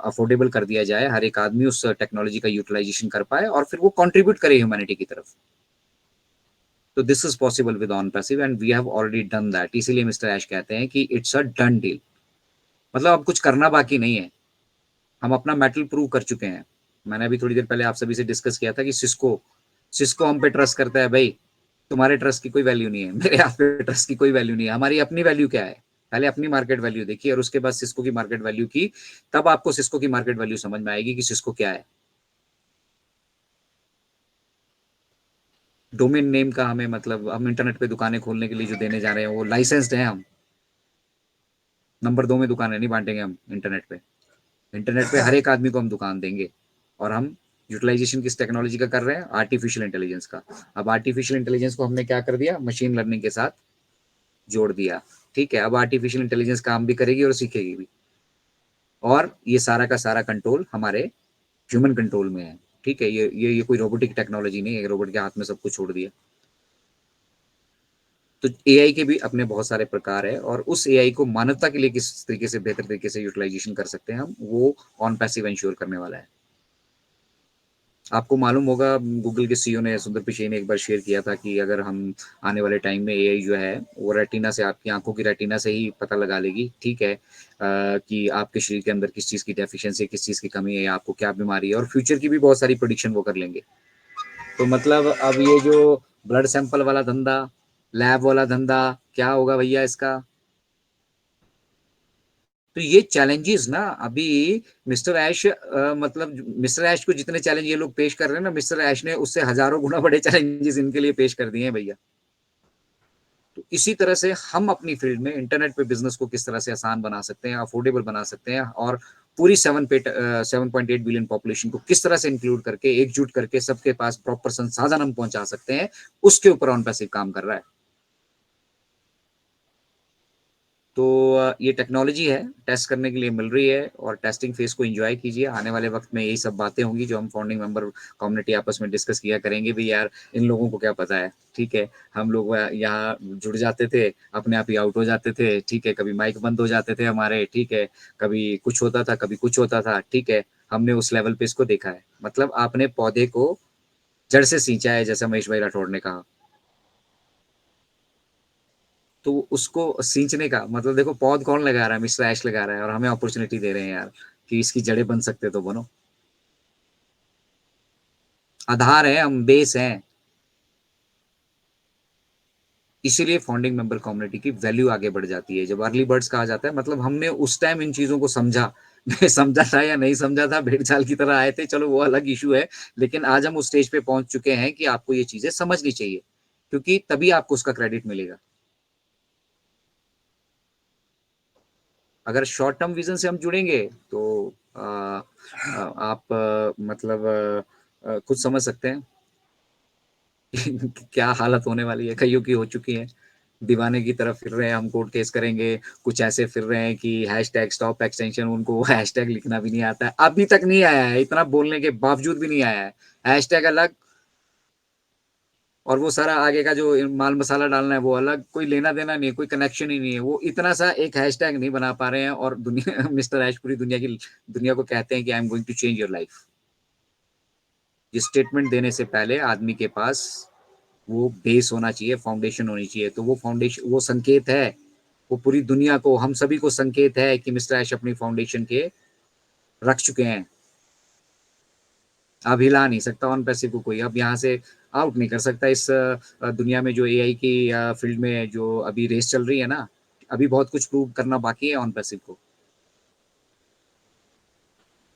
अफोर्डेबल कर दिया जाए, हर एक आदमी उस टेक्नोलॉजी का यूटिलाइजेशन कर पाए और फिर वो कंट्रीब्यूट करे ह्यूमैनिटी की तरफ। तो this is possible with on passive and we have already done that. इसीलिए मिस्टर ऐश कहते हैं कि इट्स अ डन डील, मतलब अब कुछ करना बाकी नहीं है, हम अपना मेटल प्रूव कर चुके हैं। मैंने अभी थोड़ी देर पहले आप सभी से डिस्कस किया था कि सिस्को सिस्को हम पे ट्रस्ट करता है भाई। तुम्हारे ट्रस्ट की कोई वैल्यू नहीं है, मेरे आप पे ट्रस्ट की कोई वैल्यू नहीं है, हमारी अपनी वैल्यू क्या है। पहले अपनी मार्केट वैल्यू देखिए और उसके बाद सिस्को की मार्केट वैल्यू की, तब आपको सिस्को की मार्केट वैल्यू समझ में आएगी कि सिस्को क्या है। डोमेन नेम का हमें मतलब, हम इंटरनेट पे दुकानें खोलने के लिए जो देने जा रहे हैं वो लाइसेंस्ड है हम। नंबर 2 में दुकानें नहीं बांटेंगे हम इंटरनेट पे। इंटरनेट पे हर एक आदमी को हम दुकान देंगे, और हम यूटिलाइजेशन किस टेक्नोलॉजी का कर रहे हैं, आर्टिफिशियल इंटेलिजेंस का। अब आर्टिफिशियल इंटेलिजेंस को हमने क्या कर दिया, मशीन लर्निंग के साथ जोड़ दिया, ठीक है। अब आर्टिफिशियल इंटेलिजेंस काम भी करेगी और सीखेगी भी, और ये सारा का सारा कंट्रोल हमारे ह्यूमन कंट्रोल में है, ठीक है। ये कोई रोबोटिक टेक्नोलॉजी नहीं है, रोबोट के हाथ में सब कुछ छोड़ दिया। तो एआई के भी अपने बहुत सारे प्रकार है, और उस एआई को मानवता के लिए किस तरीके से बेहतर तरीके से यूटिलाइजेशन कर सकते हैं हम, वो ऑन पैसिव इंश्योर करने वाला है। आपको मालूम होगा, गूगल के सीईओ ने, सुंदर पिचई ने एक बार शेयर किया था कि अगर हम आने वाले टाइम में एआई जो है वो रेटिना से, आपकी आंखों की रेटिना से ही पता लगा लेगी, ठीक है, कि आपके शरीर के अंदर किस चीज़ की डेफिशिएंसी, किस चीज़ की कमी है, आपको क्या बीमारी है, और फ्यूचर की भी बहुत सारी प्रोडिक्शन वो कर लेंगे। तो मतलब अब ये जो ब्लड सैंपल वाला धंधा, लैब वाला धंधा, क्या होगा भैया इसका? तो ये चैलेंजेस ना अभी मिस्टर ऐश मतलब मिस्टर ऐश को जितने चैलेंज ये लोग पेश कर रहे हैं ना, मिस्टर ऐश ने उससे हजारों गुना बड़े चैलेंजेस इनके लिए पेश कर दिए हैं भैया। तो इसी तरह से हम अपनी फील्ड में इंटरनेट पे बिजनेस को किस तरह से आसान बना सकते हैं, अफोर्डेबल बना सकते हैं, और पूरी 7.8 बिलियन पॉपुलेशन को किस तरह से इंक्लूड करके, एकजुट करके सबके पास प्रॉपर संसाधन हम पहुंचा सकते हैं, उसके ऊपर ऑन पैसिव काम कर रहा है। तो ये टेक्नोलॉजी है, टेस्ट करने के लिए मिल रही है, और टेस्टिंग फेज को एंजॉय कीजिए। आने वाले वक्त में यही सब बातें होंगी जो हम फाउंडिंग मेंबर कम्युनिटी आपस में डिस्कस किया करेंगे भी, यार इन लोगों को क्या पता है, ठीक है। हम लोग यहाँ जुड़ जाते थे, अपने आप ही आउट हो जाते थे, ठीक है, कभी माइक बंद हो जाते थे हमारे, ठीक है, कभी कुछ होता था, कभी कुछ होता था, ठीक है। हमने उस लेवल पे इसको देखा है, मतलब आपने पौधे को जड़ से सींचा है, जैसा महेश भाई राठौड़ ने कहा। तो उसको सींचने का मतलब, देखो पौध कौन लगा रहा है, मिस्टर ऐश लगा रहा है, और हमें अपॉर्चुनिटी दे रहे हैं यार कि इसकी जड़ें बन सकते तो बनो। आधार है, हम बेस हैं। इसीलिए फाउंडिंग मेंबर कम्युनिटी की वैल्यू आगे बढ़ जाती है। जब अर्ली बर्ड्स कहा जाता है, मतलब हमने उस टाइम इन चीजों को समझा। मैं समझा था या नहीं समझा था, भेड़ चाल की तरह आए थे, चलो वो अलग इशू है। लेकिन आज हम उस स्टेज पे पहुंच चुके हैं कि आपको ये चीजें समझनी चाहिए, क्योंकि तभी आपको उसका क्रेडिट मिलेगा। अगर शॉर्ट टर्म विजन से हम जुड़ेंगे तो आप मतलब खुद समझ सकते हैं कि क्या हालत होने वाली है, कईयों की हो चुकी है। दीवाने की तरफ फिर रहे हैं, हम कोर्ट केस करेंगे। कुछ ऐसे फिर रहे हैं कि हैशटैग स्टॉप एक्सटेंशन, उनको हैशटैग लिखना भी नहीं आता है, अभी तक नहीं आया है, इतना बोलने के बावजूद भी नहीं आया है। हैशटैग अलग, और वो सारा आगे का जो माल मसाला डालना है वो अलग, कोई लेना देना नहीं है, कोई कनेक्शन ही नहीं है। वो इतना सा एक हैशटैग नहीं बना पा रहे हैं, और दुनिया मिस्टर ऐश पूरी दुनिया को कहते हैं कि I am going to change your life. ये स्टेटमेंट देने से पहले आदमी के पास वो बेस होना चाहिए, फाउंडेशन होनी चाहिए। तो वो फाउंडेशन, वो संकेत है, वो पूरी दुनिया को, हम सभी को संकेत है कि मिस्टर ऐश अपनी फाउंडेशन के रख चुके हैं। अब हिला नहीं सकता ऑन पैसिव को कोई, अब यहाँ से आउट नहीं कर सकता। इस दुनिया में जो एआई की फील्ड में जो अभी रेस चल रही है ना, अभी बहुत कुछ प्रूव करना बाकी है ऑन पैसिव को।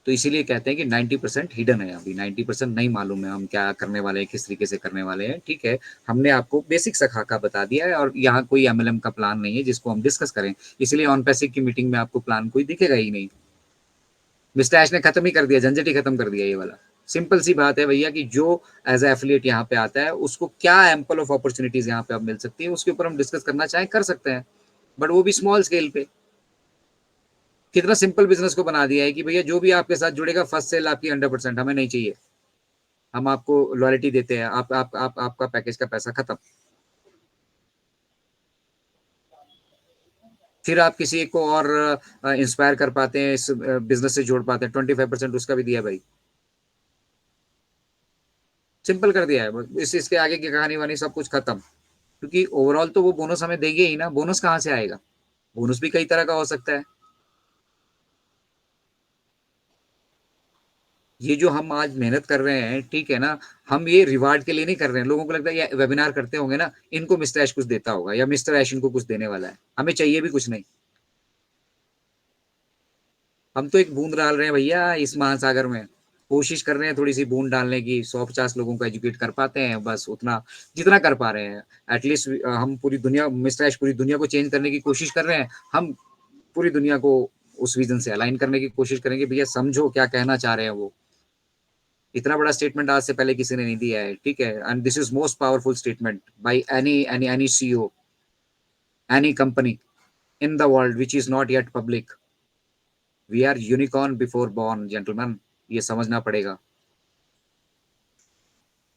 तो इसीलिए कहते हैं कि 90% हिडन है, अभी 90% नहीं मालूम है हम क्या करने वाले हैं, किस तरीके से करने वाले हैं, ठीक है। हमने आपको बेसिक सा खाका बता दिया है, और यहाँ कोई एमएलएम का प्लान नहीं है जिसको हम डिस्कस करें। इसलिए ऑन पैसिव की मीटिंग में आपको प्लान कोई दिखेगा ही नहीं। मिस्टर ऐश ने खत्म ही कर दिया, झंझट ही खत्म कर दिया ये वाला। सिंपल सी बात है भैया कि जो एज एफिलिएट यहाँ पे आता है, उसको क्या एम्पल ऑफ अपॉर्चुनिटीज यहाँ पे अब मिल सकती है, उसके ऊपर हम डिस्कस करना चाहें कर सकते हैं, बट वो भी स्मॉल स्केल पे। कितना सिंपल बिजनेस को बना दिया है कि भैया जो भी आपके साथ जुड़ेगा, फर्स्ट सेल आपकी 100%, हमें नहीं चाहिए। हम आपको लॉयल्टी देते हैं, आपका पैकेज का पैसा खत्म। फिर आप किसी को और इंस्पायर कर पाते हैं, इस बिजनेस से जोड़ पाते हैं, 25% उसका भी दिया भाई। सिंपल कर दिया है, इसके आगे की कहानी वानी सब कुछ खत्म। क्योंकि ओवरऑल तो वो बोनस हमें देंगे ही ना, बोनस कहाँ से आएगा? बोनस भी कई तरह का हो सकता है। ये जो हम आज मेहनत कर रहे हैं, ठीक है ना, हम ये रिवार्ड के लिए नहीं कर रहे हैं। लोगों को लगता है ये वेबिनार करते होंगे ना, इनको मिस्टर ऐश कुछ देता होगा, या मिस्टर ऐश इनको कुछ देने वाला है। हमें चाहिए भी कुछ नहीं। हम तो एक बूंद डाल रहे हैं भैया इस महासागर में। कोशिश कर रहे हैं थोड़ी सी बूंद डालने की, 150 लोगों को एजुकेट कर पाते हैं बस उतना, जितना कर पा रहे हैं। एटलीस्ट हम पूरी दुनिया, मिस्टर ऐश पूरी दुनिया को चेंज करने की कोशिश कर रहे हैं। हम पूरी दुनिया को उस विजन से अलाइन करने की कोशिश करेंगे। भैया समझो क्या कहना चाह रहे हैं वो। इतना बड़ा स्टेटमेंट आज से पहले किसी ने नहीं दिया है, ठीक है। And this is most powerful statement by any CEO, any company in the world which is not yet public. We are unicorn before born gentleman, ये समझना पड़ेगा।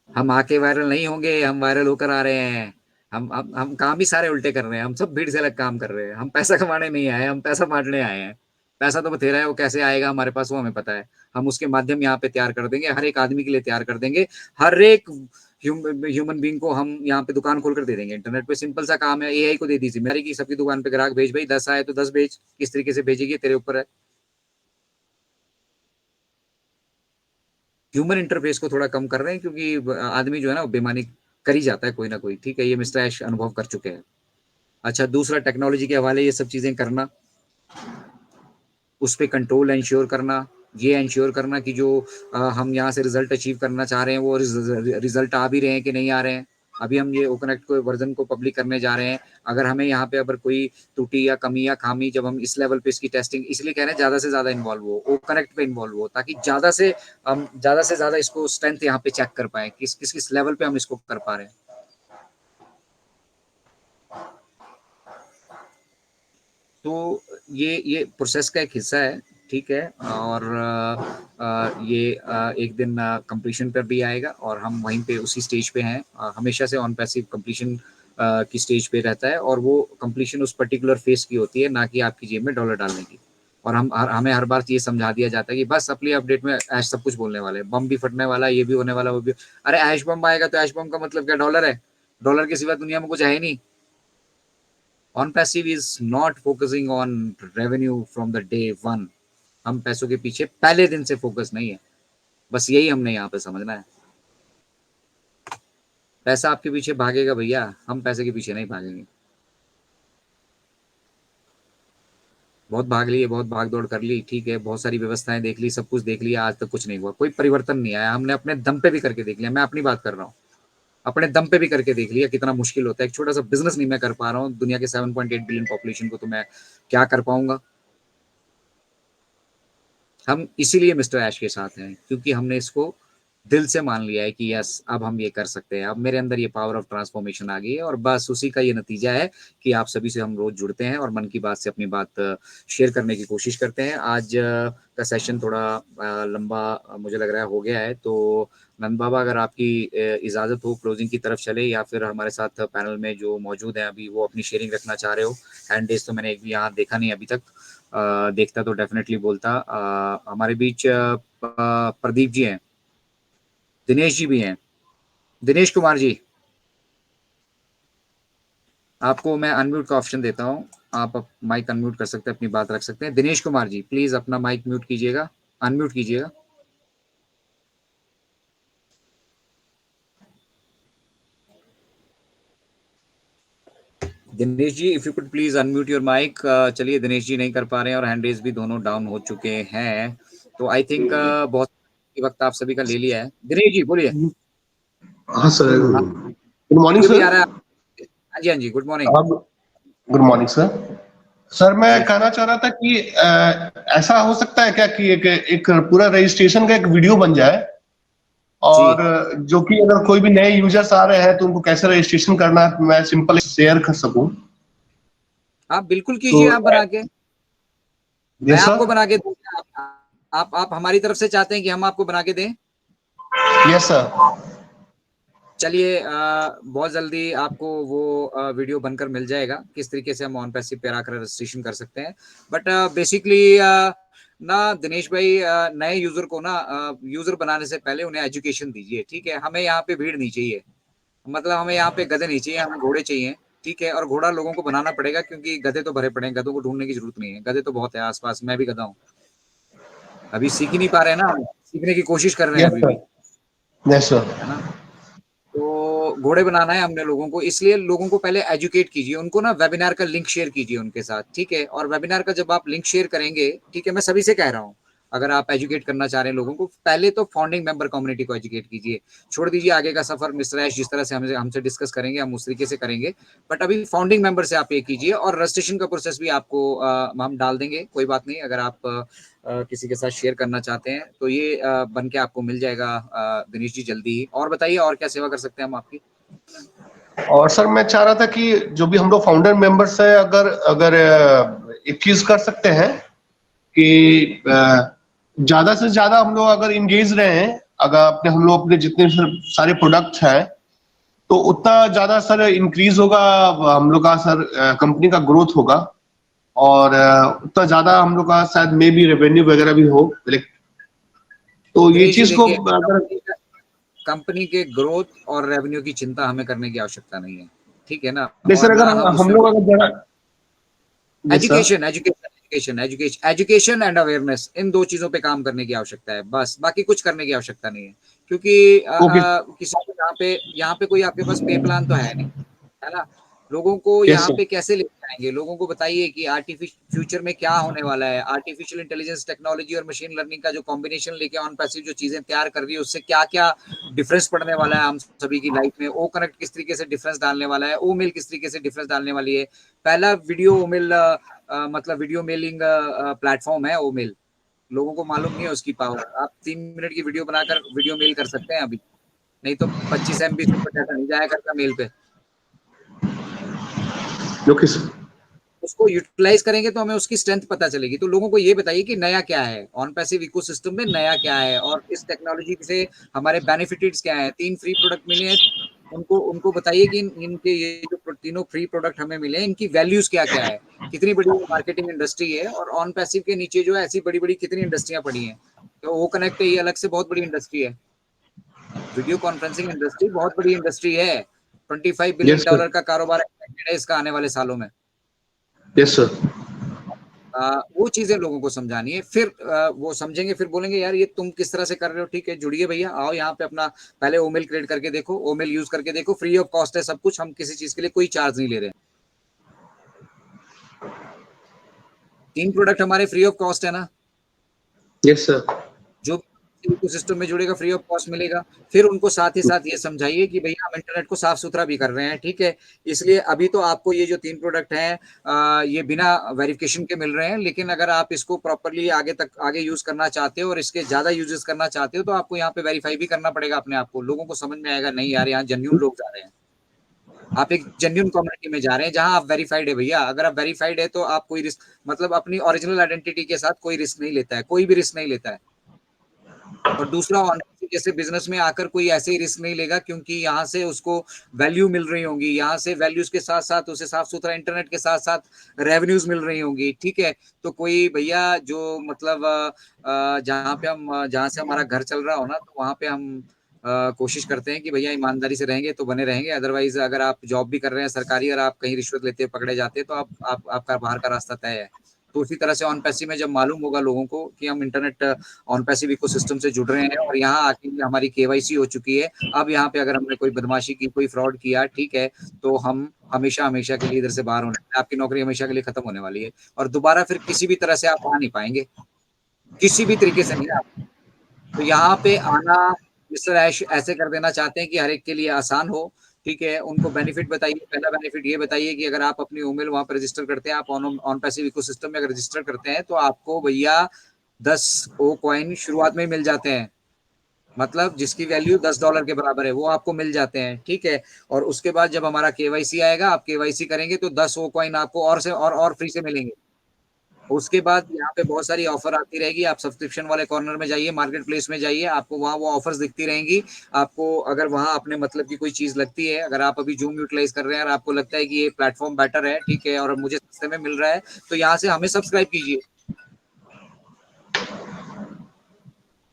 हम आके वायरल नहीं होंगे, हम वायरल होकर आ रहे हैं। हम काम ही सारे उल्टे कर रहे हैं, हम सब भीड़ से अलग काम कर रहे हैं। हम पैसा कमाने नहीं आए, हम पैसा बांटने आए हैं। पैसा तो बथेरा है, वो कैसे आएगा हमारे पास वो हमें पता है। हम उसके माध्यम यहाँ पे तैयार कर देंगे, हर एक आदमी के लिए तैयार कर देंगे। हर एक ह्यूमन बींग को हम यहाँ पे दुकान खोल कर दे देंगे इंटरनेट पे। सिंपल सा काम है, एआई को दे दीजिए मेरी की सबकी दुकान पे ग्राहक भेज, भाई 10 आए तो 10 भेज, किस तरीके से भेजेगी तेरे ऊपर है। ह्यूमन इंटरफेस को थोड़ा कम कर रहे हैं, क्योंकि आदमी जो है ना बेईमानी कर ही जाता है कोई ना कोई। ठीक है, ये मिस्टर ऐश अनुभव कर चुके हैं। अच्छा, दूसरा टेक्नोलॉजी के हवाले ये सब चीजें करना, उस पे कंट्रोल एंश्योर करना, ये एंश्योर करना कि जो हम यहाँ से रिजल्ट अचीव करना चाह रहे हैं वो रिजल्ट आ भी रहे हैं कि नहीं आ रहे हैं। अभी हम ये ओकनेक्ट को वर्जन को पब्लिक करने जा रहे हैं, अगर हमें यहाँ पे अगर कोई त्रुटि या कमी या खामी, जब हम इस लेवल पे इसकी टेस्टिंग, इसलिए कह रहे हैं ज्यादा से ज्यादा इन्वॉल्व हो, ओकनेक्ट पे इन्वॉल्व हो, ताकि ज्यादा से ज्यादा इसको स्ट्रेंथ यहाँ पे चेक कर पाए, किस लेवल पे हम इसको कर पा रहे हैं। तो ये प्रोसेस का एक हिस्सा है। ठीक है, और ये एक दिन कंप्लीशन पर भी आएगा, और हम वहीं पे उसी स्टेज पे हैं। हमेशा से ऑन पैसिव कंप्लीशन की स्टेज पे रहता है, और वो कंप्लीशन उस पर्टिकुलर फेस की होती है, ना कि आपकी जेब में डॉलर डालने की। और हमें हर बार ये समझा दिया जाता है कि बस अपनी अपडेट में ऐश सब कुछ बोलने वाले, बम भी फटने वाला, ये भी होने वाला, वो भी। अरे ऐश बम आएगा तो ऐश बम का मतलब क्या डॉलर है? डॉलर के सिवा दुनिया में कुछ है ही नहीं। On passive is not focusing on revenue from the day one. हम पैसों के पीछे पहले दिन से फोकस नहीं है, बस यही हमने यहाँ पे समझना है। पैसा आपके पीछे भागेगा भैया, हम पैसे के पीछे नहीं भागेंगे। बहुत भाग लिए, बहुत भाग दौड़ कर ली, ठीक है, बहुत सारी व्यवस्थाएं देख ली, सब कुछ देख लिया, आज तक कुछ नहीं हुआ, कोई परिवर्तन नहीं आया। हमने अपने दम पे भी करके देख लिया, मैं अपनी बात कर रहा हूँ, अपने दम पे भी करके देख लिया कितना मुश्किल होता है। एक छोटा सा बिजनेस नहीं मैं कर पा रहा हूँ, दुनिया के 7.8 बिलियन पॉपुलेशन को तो मैं क्या कर पाऊंगा। हम इसीलिए मिस्टर ऐश के साथ हैं, क्योंकि हमने इसको दिल से मान लिया है कि यस, अब हम ये कर सकते हैं, अब मेरे अंदर ये पावर ऑफ ट्रांसफॉर्मेशन आ गई है, और बस उसी का ये नतीजा है कि आप सभी से हम रोज जुड़ते हैं और मन की बात से अपनी बात शेयर करने की कोशिश करते हैं। आज का सेशन थोड़ा लंबा मुझे लग रहा है हो गया है, तो नंद बाबा, अगर आपकी इजाजत हो, क्लोजिंग की तरफ चले, या फिर हमारे साथ पैनल में जो मौजूद हैं अभी वो अपनी शेयरिंग रखना चाह रहे हो। हैंड रेज तो मैंने एक भी यहाँ देखा नहीं अभी तक, देखता तो डेफिनेटली बोलता। हमारे बीच प्रदीप जी हैं, दिनेश जी भी हैं, दिनेश कुमार जी, आपको मैं अनम्यूट का ऑप्शन देता हूं, आप माइक अनम्यूट कर सकते हैं, अपनी बात रख सकते हैं। दिनेश कुमार जी, प्लीज अपना माइक म्यूट कीजिएगा, अनम्यूट कीजिएगा। Dinesh ji, if you could please unmute your mic. चलिए, दिनेश जी नहीं कर पा रहे हैं और हैंड रेज भी दोनों डाउन हो चुके हैं, तो आई थिंक बहुत वक्त आप सभी का ले लिया है। दिनेश जी बोलिए। हाँ सर, गुड मॉर्निंग भी सर। आ रहा है? हाँ जी, हाँ जी, good morning. Good morning sir. Sir मैं कहना चाह रहा था कि ऐसा हो सकता है क्या कि एक पूरा रजिस्ट्रेशन का एक वीडियो बन जाए, और जो कि अगर कोई भी नए यूजर्स आ रहे हैं तो उनको कैसे रजिस्ट्रेशन करना है मैं सिंपल शेयर कर सकूं। आप बिल्कुल तो कीजिए, आप बना के, मैं यस आपको सर। बना के दूंगा। आप हमारी तरफ से चाहते हैं कि हम आपको बना के दें? Yes sir. चलिए, बहुत जल्दी आपको वो वीडियो बनकर मिल जाएगा, किस तरीके से हम ऑन पैसिव पे आकर रजिस्ट्रेशन कर सकते हैं। बट बेसिकली ना दिनेश भाई, नए यूजर को ना यूजर बनाने से पहले उन्हें एजुकेशन दीजिए। ठीक है, हमें यहाँ पे भीड़ नहीं चाहिए, मतलब हमें यहाँ पे गधे नहीं चाहिए, हमें घोड़े चाहिए। ठीक है, और घोड़ा लोगों को बनाना पड़ेगा, क्योंकि गधे तो भरे पड़े हैं, गधों को ढूंढने की जरूरत नहीं है, गधे तो बहुत है आसपास, मैं भी गधा हूँ। अभी सीख ही नहीं पा रहे हैं ना, सीखने की कोशिश कर रहे हैं यस अभी सर। भी, यस सर। है ना। तो घोड़े बनाना है हमने लोगों को, इसलिए लोगों को पहले एजुकेट कीजिए, उनको ना वेबिनार का लिंक शेयर कीजिए उनके साथ। ठीक है, और वेबिनार का जब आप लिंक शेयर करेंगे, ठीक है, मैं सभी से कह रहा हूँ, अगर आप एजुकेट करना चाह रहे हैं लोगों को, पहले तो फाउंडिंग मेंबर कम्युनिटी को एजुकेट कीजिए। छोड़ दीजिए आगे का सफर मिस्टर ऐश जिस तरह से हमसे डिस्कस करेंगे, हम उस तरीके से करेंगे, बट अभी फाउंडिंग मेंबर से आप ये कीजिए, और रजिस्ट्रेशन का प्रोसेस भी आपको हम डाल देंगे, कोई बात नहीं। अगर आप किसी के साथ शेयर करना चाहते हैं तो ये बन के आपको मिल जाएगा दिनेश जी जल्दी ही। और बताइए, और क्या सेवा कर सकते हैं हम आपकी? और सर मैं चाह रहा था कि जो भी हम लोग फाउंडर मेंबर्स है, अगर अगर एक चीज कर सकते हैं कि ज्यादा से ज्यादा हम लोग अगर इंगेज रहे हैं, अगर अपने हम लोग अपने जितने सारे प्रोडक्ट हैं, तो उतना ज्यादा सर इंक्रीज होगा हम लोग का सर, कंपनी का ग्रोथ होगा, और उतना ज्यादा हम लोग का शायद मे भी रेवेन्यू वगैरह भी हो। तो ये दिनेश जी चीज को देखिए, अगर कंपनी के ग्रोथ और रेवेन्यू की चिंता हमें करने की आवश्यकता नहीं है, ठीक है ना, नहीं सर, और ना अगर हम हम उसमें लोग अगर जरा। Yes sir. Education education education and awareness, इन 2 चीजों पे काम करने की आवश्यकता है बस, बाकी कुछ करने की आवश्यकता नहीं है। क्योंकि ओके। किसी को यहाँ पे कोई आपके पास पे प्लान तो है नहीं, है ना? लोगों को यस यहाँ सर। पे कैसे लेके आएंगे? लोगों को बताइए कि फ्यूचर में क्या होने वाला है, आर्टिफिशियल इंटेलिजेंस टेक्नोलॉजी और मशीन लर्निंग का जो कॉम्बिनेशन लेके ऑन पैसिव जो चीजें तैयार कर रही है, उससे क्या क्या डिफरेंस पड़ने वाला है हम सभी की लाइफ में। ओ कनेक्ट किस तरीके से डिफरेंस डालने वाला है, ओ मेल किस तरीके से डिफरेंस डालने वाली है। पहला वीडियो ओ मेल मतलब वीडियो मेलिंग प्लेटफॉर्म है ओ मेल। लोगों को मालूम नहीं है उसकी पावर। आप 3 मिनट की वीडियो बनाकर वीडियो मेल कर सकते हैं अभी, नहीं तो 25 MB सुपर डाटा नहीं जाया करता मेल पे। Okay sir. उसको यूटिलाइज करेंगे तो हमें उसकी स्ट्रेंथ पता चलेगी। तो लोगों को ये बताइए कि नया क्या है ऑन पैसिव इकोसिस्टम में, नया क्या है और इस टेक्नोलॉजी से हमारे बेनिफिट्स क्या है। 3 फ्री प्रोडक्ट मिले हैं, उनको उनको बताइए कि इनके ये जो तीनों फ्री प्रोडक्ट हमें मिले हैं, इनकी वैल्यूज क्या क्या है, कितनी बड़ी मार्केटिंग इंडस्ट्री है। और ऑन पैसिव के नीचे जो है ऐसी बड़ी बड़ी कितनी इंडस्ट्रियां पड़ी हैं। तो वो कनेक्ट है, ये अलग से बहुत बड़ी इंडस्ट्री है। वीडियो कॉन्फ्रेंसिंग इंडस्ट्री बहुत बड़ी इंडस्ट्री है। $25 यस सर। बिलियन का कारोबार है इसका आने वाले सालों में। Yes sir. वो चीजें लोगों को समझानी है, फिर वो समझेंगे, फिर बोलेंगे यार ये तुम किस तरह से कर रहे हो। ठीक है, जुड़िए भैया, आओ यहाँ पे अपना पहले ओमेल क्रिएट करके देखो, ओमेल यूज करके देखो, फ्री ऑफ कॉस्ट है सब कुछ, हम किसी चीज के लिए कोई चार्ज नहीं ले रहे हैं। 3 प्रोडक्ट हमारे फ्री ऑफ कॉस्ट है ना, यस सर। जो इकोसिस्टम में जुड़ेगा फ्री ऑफ कॉस्ट मिलेगा। फिर उनको साथ ही साथ ये समझाइए कि भैया हम इंटरनेट को साफ सुथरा भी कर रहे हैं। ठीक है, इसलिए अभी तो आपको ये जो 3 प्रोडक्ट हैं ये बिना वेरिफिकेशन के मिल रहे हैं, लेकिन अगर आप इसको प्रॉपरली आगे यूज करना चाहते हो और इसके ज्यादा यूजेस करना चाहते हो तो आपको यहाँ पे वेरीफाई भी करना पड़ेगा अपने आप को। लोगों को समझ में आएगा नहीं यार यहाँ जेन्युइन लोग जा रहे हैं, आप एक जेन्युइन कम्युनिटी में जा रहे हैं जहां आप वेरीफाइड है। भैया अगर आप वेरीफाइड है तो आप कोई रिस्क, मतलब अपनी ओरिजिनल आइडेंटिटी के साथ कोई रिस्क नहीं लेता है, कोई भी रिस्क नहीं लेता है। और दूसरा ऑनलाइन जैसे बिजनेस में आकर कोई ऐसे ही रिस्क नहीं लेगा, क्योंकि यहाँ से उसको वैल्यू मिल रही होंगी, यहाँ से वैल्यूज के साथ साथ उसे साफ सुथरा इंटरनेट के साथ साथ रेवेन्यूज मिल रही होंगी। ठीक है, तो कोई भैया जो मतलब जहाँ से हमारा घर चल रहा हो ना, तो वहां पे हम कोशिश करते हैं कि भैया ईमानदारी से रहेंगे तो बने रहेंगे। अदरवाइज अगर आप जॉब भी कर रहे हैं सरकारी और आप कहीं रिश्वत लेते पकड़े जाते हैं तो आपका बाहर का रास्ता तय है। तो उसी तरह से ऑन पैसिव में जब मालूम होगा लोगों को कि हम इंटरनेट ऑन पैसिव इकोसिस्टम से जुड़ रहे हैं और यहाँ आके हमारी केवाईसी हो चुकी है, अब यहाँ पे अगर हमने कोई बदमाशी की, कोई फ्रॉड किया, ठीक है, तो हम हमेशा हमेशा के लिए इधर से बाहर होने, आपकी नौकरी हमेशा के लिए खत्म होने वाली है और दोबारा फिर किसी भी तरह से आप आ नहीं पाएंगे, किसी भी तरीके से नहीं आप। तो यहाँ पे आना मिस्टर ऐश ऐसे कर देना चाहते हैं कि हर एक के लिए आसान हो। ठीक है, उनको बेनिफिट बताइए। पहला बेनिफिट ये बताइए कि अगर आप अपनी ईमेल वहां पर रजिस्टर करते हैं, आप ऑन पैसिव इकोसिस्टम में अगर रजिस्टर करते हैं तो आपको भैया 10 ओ कॉइन शुरुआत में ही मिल जाते हैं। मतलब जिसकी वैल्यू $10 के बराबर है वो आपको मिल जाते हैं। ठीक है, और उसके बाद जब हमारा केवाईसी आएगा, आप केवाईसी करेंगे तो 10 ओ कॉइन आपको और फ्री से मिलेंगे। उसके बाद यहाँ पे बहुत सारी ऑफर आती रहेगी। आप सब्सक्रिप्शन वाले कॉर्नर में जाइए, मार्केट प्लेस में जाइए, आपको वहाँ वो ऑफर्स दिखती रहेंगी। आपको अगर वहाँ अपने मतलब की कोई चीज लगती है, अगर आप अभी जूम यूटिलाइज कर रहे हैं और आपको लगता है कि ये प्लेटफॉर्म बेटर है, ठीक है, और मुझे सस्ते में मिल रहा है, तो यहाँ से हमें सब्सक्राइब कीजिए।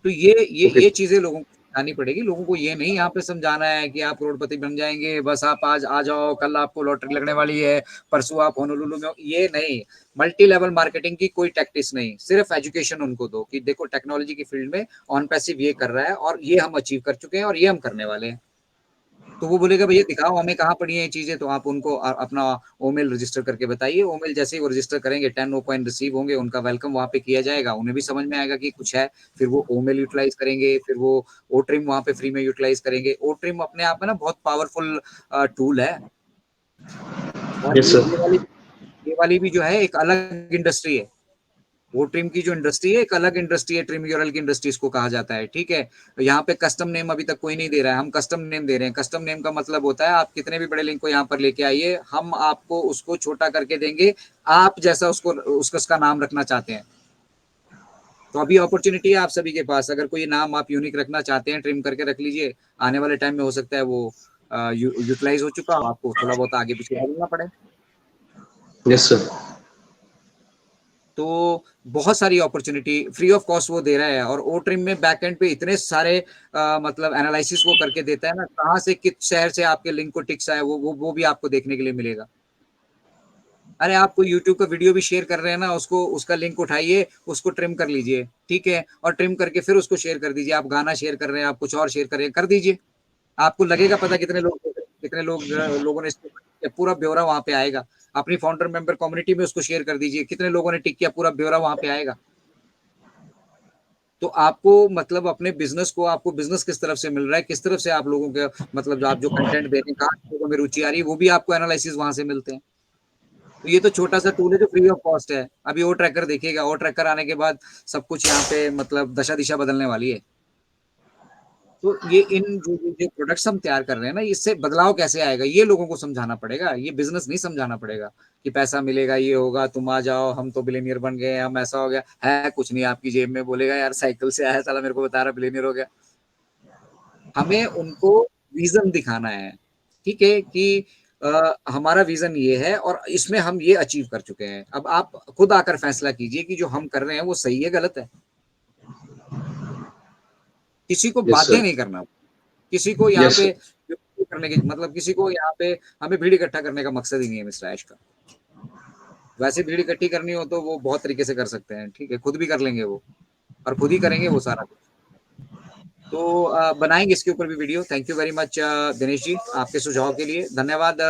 तो ओके। ये चीजें लोगों को समझानी पड़ेगी। लोगों को ये नहीं यहाँ पे समझाना है कि आप करोड़पति बन जाएंगे, बस आप आज आ जाओ, कल आपको लॉटरी लगने वाली है, परसों आप होनोलुलु में हो। ये नहीं, मल्टी लेवल मार्केटिंग की कोई टैक्टिस नहीं, सिर्फ एजुकेशन उनको दो कि देखो टेक्नोलॉजी की फील्ड में ऑन पैसिव ये कर रहा है और ये हम अचीव कर चुके हैं और ये हम करने वाले हैं। तो वो बोलेगा भैया दिखाओ हमें कहाँ पड़ी है ये चीजें, तो आप उनको अपना ओमेल रजिस्टर करके बताइए। ओमेल जैसे ही वो रजिस्टर करेंगे 10 ओ कॉइन रिसीव होंगे, उनका वेलकम वहां पे किया जाएगा, उन्हें भी समझ में आएगा कि कुछ है। फिर वो ओमेल यूटिलाइज करेंगे, फिर वो ओ ट्रिम वहां पे फ्री में यूटिलाइज करेंगे। ओ ट्रिम अपने आप में ना बहुत पावरफुल टूल है। और यस सर। ये वाली भी जो है एक अलग इंडस्ट्री है। वो ट्रिम की जो इंडस्ट्री है एक अलग इंडस्ट्री है, ट्रिम यूरल की इंडस्ट्री इसको कहा जाता है। ठीक है, तो यहाँ पे कस्टम नेम अभी तक कोई नहीं दे रहा है, हम कस्टम नेम दे रहे हैं। कस्टम नेम का मतलब होता है आप कितने भी बड़े लिंक को यहाँ पर लेके आइए, हम आपको उसको छोटा करके देंगे, आप जैसा उसका नाम रखना चाहते हैं। तो अभी अपॉर्चुनिटी है आप सभी के पास, अगर कोई नाम आप यूनिक रखना चाहते हैं ट्रिम करके रख लीजिए। आने वाले टाइम में हो सकता है वो यूटिलाइज हो चुका, आपको थोड़ा बहुत आगे पीछे बदलना पड़े। Yes sir. तो बहुत सारी अपॉर्चुनिटी फ्री ऑफ कॉस्ट वो दे रहा है। और ओ ट्रिम में बैक एंड पे इतने सारे मतलब एनालिसिस वो करके देता है ना, कहाँ से किस शहर से आपके लिंक को टिक्स आए वो भी आपको देखने के लिए मिलेगा। अरे आप कोई यूट्यूब का वीडियो भी शेयर कर रहे हैं ना, उसको उसका लिंक उठाइए, उसको ट्रिम कर लीजिए, ठीक है, और ट्रिम करके फिर उसको शेयर कर दीजिए। आप गाना शेयर कर रहे हैं, आप कुछ और शेयर कर रहे हैं, कर दीजिए। आपको लगेगा पता कितने लोगों ने इसको किया, पूरा ब्यौरा वहां पे आएगा। अपनी फाउंडर मेंबर कम्युनिटी में उसको शेयर कर दीजिए, कितने लोगों ने टिक किया, पूरा ब्यौरा वहां पे आएगा। तो आपको मतलब अपने बिजनेस को, आपको बिजनेस किस तरफ से मिल रहा है, किस तरफ से आप लोगों के मतलब आप जो कंटेंट दे रहे हैं, कहाँ लोगों में रुचि आ रही है, वो भी आपको एनालिसिस वहां से मिलते हैं। तो ये तो छोटा सा टूल है जो फ्री ऑफ कॉस्ट है। अभी ओ ट्रैकर देखिएगा, ओ ट्रैकर आने के बाद सब कुछ यहाँ पे मतलब दशा दिशा बदलने वाली है। तो ये इन जो प्रोडक्ट्स हम तैयार कर रहे हैं ना, इससे बदलाव कैसे आएगा ये लोगों को समझाना पड़ेगा। ये बिजनेस नहीं समझाना पड़ेगा कि पैसा मिलेगा, ये होगा, तुम आ जाओ, हम तो बिलियनियर बन गए, हम ऐसा हो गया है, कुछ नहीं आपकी जेब में। बोलेगा यार साइकिल से आया, साला मेरे को बता रहा बिलियनियर हो गया। हमें उनको विजन दिखाना है, ठीक है, कि हमारा विजन ये है और इसमें हम ये अचीव कर चुके हैं। अब आप खुद आकर फैसला कीजिए कि जो हम कर रहे हैं वो सही है गलत है। किसी को यस बाध्य सर, नहीं करना, किसी को यहाँ यस पे सर, करने की मतलब, किसी को यहाँ पे हमें भीड़ इकट्ठा करने का मकसद ही नहीं है मिस्टर ऐश का। वैसे भीड़ इकट्ठी करनी हो तो वो बहुत तरीके से कर सकते हैं, ठीक है, खुद भी कर लेंगे वो, और खुद ही करेंगे वो सारा कुछ। तो बनाएंगे इसके ऊपर भी video. Thank you very much Dinesh ji, आपके सुझाव के लिए धन्यवाद।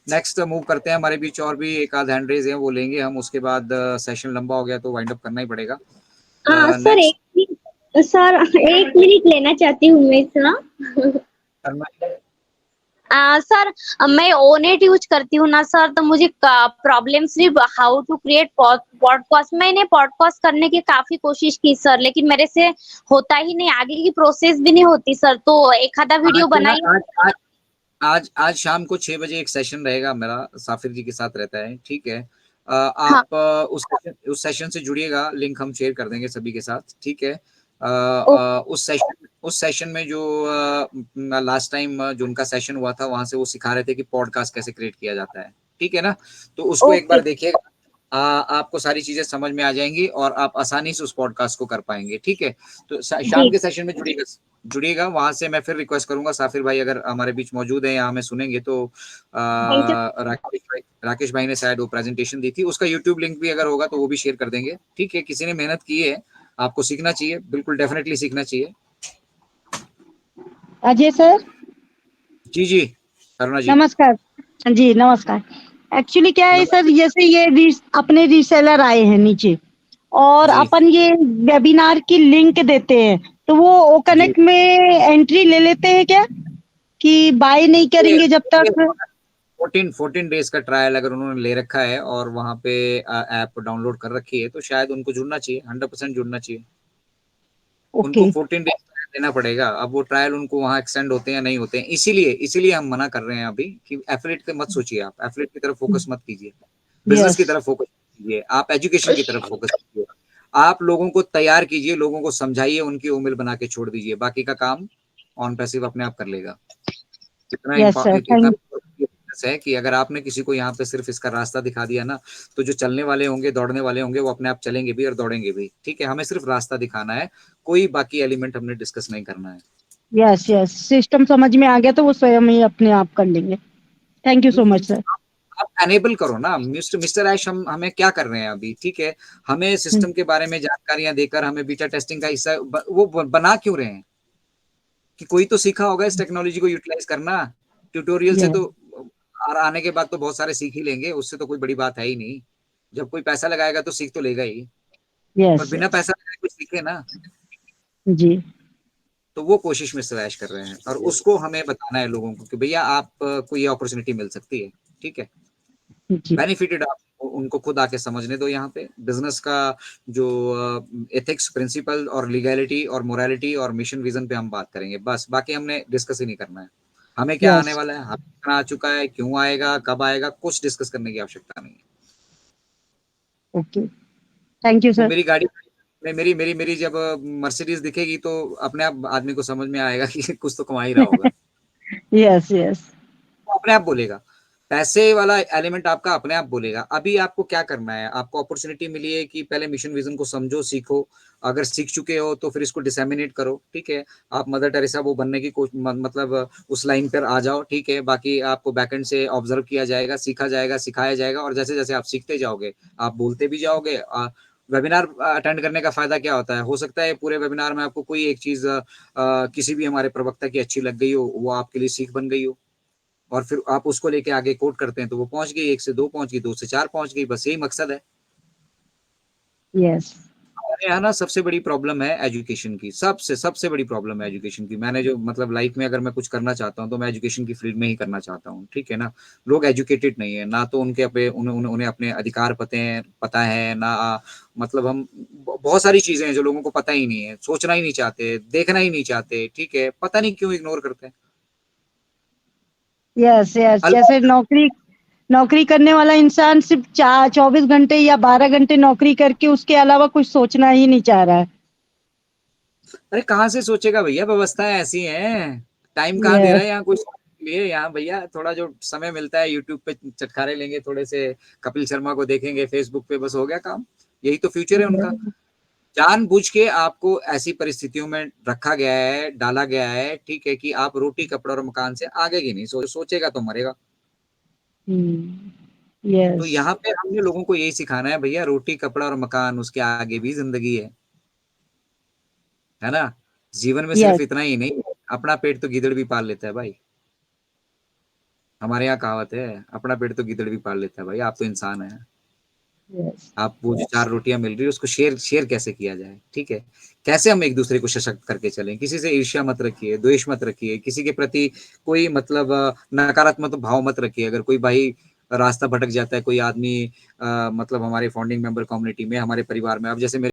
नेक्स्ट मूव करते हैं, हमारे बीच और भी एक आध हैंड रेज है, वो लेंगे हम। उसके बाद सेशन लंबा हो गया तो वाइंड अप करना ही पड़ेगा। सर नेक्स्ट सर 1 मिनट लेना चाहती हूँ मैं सर। करना सर मैं ओनेट यूज करती हूँ ना सर, तो मुझे प्रॉब्लम सिर्फ हाउ टू क्रिएट पॉडकास्ट। मैंने पॉडकास्ट करने की काफी कोशिश की सर, लेकिन मेरे से होता ही नहीं, आगे की प्रोसेस भी नहीं होती सर। तो एक आधा वीडियो आज ना बनाई। आज शाम को 6 बजे एक सेशन रहेगा मेरा, साफिर जी के साथ रहता है, ठीक है। हाँ। आप उस सेशन से जुड़िएगा, लिंक हम शेयर कर देंगे सभी के साथ, ठीक है। उस सेशन में जो लास्ट टाइम जो उनका सेशन हुआ था, वहां से वो सिखा रहे थे कि पॉडकास्ट कैसे क्रिएट किया जाता है, ठीक है ना। तो उसको एक ओके। बार देखिएगा, आपको सारी चीजें समझ में आ जाएंगी और आप आसानी से उस पॉडकास्ट को कर पाएंगे, ठीक है। तो शाम जी। के सेशन में जुड़िएगा। वहां से मैं फिर रिक्वेस्ट करूंगा, साफिर भाई अगर हमारे बीच मौजूद है या हमें सुनेंगे तो थैंक यू। राकेश भाई ने शायद वो प्रेजेंटेशन दी थी, उसका यूट्यूब लिंक भी अगर होगा तो वो भी शेयर कर देंगे, ठीक है। किसी ने मेहनत की है, आपको सीखना चाहिए, बिल्कुल डेफिनेटली सीखना चाहिए। अजय सर, जी जी अरुणा जी, नमस्कार। जी नमस्कार। एक्चुअली क्या है सर, नमस्ते जैसे ये अपने रीसेलर आए हैं नीचे, और जी अपन ये वेबिनार की लिंक देते हैं, तो वो जी। कनेक्ट में एंट्री ले लेते हैं क्या, कि बाय नहीं करेंगे जब तक? 14 डेज का ट्रायल अगर उन्होंने ले रखा है और वहां पे ऐप डाउनलोड कर रखी है, तो शायद उनको जुड़ना चाहिए, 100% जुड़ना चाहिए। उनको ओके। 14 डेज देना पड़ेगा। अब वो ट्रायल उनको वहां एक्सटेंड होते हैं या नहीं होते हैं, इसीलिए हम मना कर रहे हैं अभी कि एफिलिएट पे मत सोचिए, आप एफिलिएट की तरफ फोकस मत कीजिए, बिजनेस यस। की तरफ फोकस कीजिए, आप एजुकेशन की तरफ फोकस कीजिए। आप लोगों को तैयार कीजिए, लोगों को समझाइए, उनकी उम्मीद बना के छोड़ दीजिए, बाकी का काम ऑन पैसिव अपने आप कर लेगा। यस सर, इतना थैंक। है कि अगर आपने किसी को यहाँ पे सिर्फ इसका रास्ता दिखा दिया ना, तो जो चलने वाले होंगे, दौड़ने वाले होंगे, वो अपने आप चलेंगे भी और दौड़ेंगे भी, ठीक है। हमें सिर्फ रास्ता दिखाना है, कोई बाकी एलिमेंट हमने डिस्कस नहीं करना है। यस यस, सिस्टम समझ में आ गया तो वो स्वयं ही अपने आप कर लेंगे। Thank you so much sir. आप एनेबल करो ना मिस्टर ऐश, हमें क्या कर रहे हैं अभी, ठीक है। हमें सिस्टम के बारे में जानकारियां देकर हमें बीटा टेस्टिंग का हिस्सा वो बना क्यों रहे हैं, कि कोई तो सीखा होगा इस टेक्नोलॉजी को यूटिलाइज करना। ट्यूटोरियल से यस तो और आने के बाद तो बहुत सारे सीख ही लेंगे, उससे तो कोई बड़ी बात है ही नहीं। जब कोई पैसा लगाएगा तो सीख तो लेगा ही, और यस बिना यस। पैसा लगाए कोई सीखे ना। जी तो वो कोशिश में स्लैश कर रहे हैं, और उसको हमें बताना है लोगों को कि भैया आपको ये अपॉर्चुनिटी मिल सकती है, ठीक है। जी। बेनिफिटेड आप उनको खुद आके समझने दो। यहाँ पे बिजनेस का जो एथिक्स, प्रिंसिपल और लीगैलिटी और मोरालिटी और मिशन विजन पे हम बात करेंगे, बस। बाकी हमने डिस्कस ही नहीं करना है। हमें क्या आने यस। वाला है, हमें कितना आ चुका है, क्यों आएगा, कब आएगा, कुछ डिस्कस करने की आवश्यकता नहीं है। ओके, थैंक यू वो सर। मेरी गाड़ी में मेरी जब मर्सिडीज दिखेगी तो अपने आप आदमी को समझ में आएगा कि कुछ तो कमा ही रहा होगा, यस यस। वो अपने आप बोलेगा। पैसे वाला एलिमेंट आपका अपने आप बोलेगा। अभी आपको क्या करना है, आपको अपॉर्चुनिटी मिली है कि पहले मिशन विजन को समझो, सीखो। अगर सीख चुके हो तो फिर इसको डिसेमिनेट करो, ठीक है। आप मदर टेरेसा वो बनने की मतलब उस लाइन पर आ जाओ, ठीक है। बाकी आपको बैकएंड से ऑब्जर्व किया जाएगा, सीखा जाएगा, सिखाया जाएगा, और जैसे जैसे आप सीखते जाओगे आप बोलते भी जाओगे। वेबिनार अटेंड करने का फायदा क्या होता है, हो सकता है पूरे वेबिनार में आपको कोई एक चीज किसी भी हमारे प्रवक्ता की अच्छी लग गई हो, वो आपके लिए सीख बन गई हो, और फिर आप उसको लेके आगे कोट करते हैं तो वो पहुंच गई, 1 से 2 पहुंच गई, 2 से 4 पहुंच गई, बस यही मकसद है। यस, हमारे यहाँ ना सबसे बड़ी प्रॉब्लम है एजुकेशन की, सबसे सबसे बड़ी प्रॉब्लम है एजुकेशन की। मैंने जो मतलब लाइफ में अगर मैं कुछ करना चाहता हूँ तो मैं एजुकेशन की फील्ड में ही करना चाहता हूँ, ठीक है ना। लोग एजुकेटेड नहीं है ना, तो उनके उन्हें अपने अधिकार पता है ना। मतलब हम बहुत सारी चीजें हैं जो लोगों को पता ही नहीं है, सोचना ही नहीं चाहते, देखना ही नहीं चाहते, ठीक है। पता नहीं क्यों इग्नोर करते हैं। Yes, yes. जैसे नौकरी करने वाला इंसान सिर्फ 24 घंटे या 12 घंटे नौकरी करके उसके अलावा कुछ सोचना ही नहीं चाह रहा है। अरे कहाँ से सोचेगा भैया, व्यवस्थाएं ऐसी हैं। टाइम कहाँ दे रहा यस, है यहाँ कुछ लिए। यहाँ भैया थोड़ा जो समय मिलता है यूट्यूब पे चटखारे लेंगे, थोड़े से कपिल शर्मा को देखेंगे फेसबुक पे, बस हो गया काम। यही तो फ्यूचर है उनका। जानबूझ के आपको ऐसी परिस्थितियों में रखा गया है, डाला गया है, ठीक है, कि आप रोटी कपड़ा और मकान से आगे की नहीं सोचेगा तो मरेगा। तो यस, यहाँ पे हमने लोगों को यही सिखाना है भैया, रोटी कपड़ा और मकान, उसके आगे भी जिंदगी है ना। जीवन में सिर्फ यस, इतना ही नहीं, अपना पेट तो गीदड़ भी पाल लेता है भाई। हमारे यहाँ कहावत है, अपना पेट तो गीदड़ भी पाल लेता है भाई। आप तो इंसान है, यस, आप वो जो 4 रोटियां मिल रही है उसको शेयर शेयर कैसे किया जाए, ठीक है। कैसे हम एक दूसरे को सशक्त करके चलें। किसी से ईर्ष्या मत रखिए, द्वेष मत रखिए, किसी के प्रति कोई मतलब नकारात्मक भाव मत रखिए। अगर कोई भाई रास्ता भटक जाता है, कोई आदमी मतलब हमारे फाउंडिंग मेंबर कम्युनिटी में, हमारे परिवार में, अब जैसे मेरे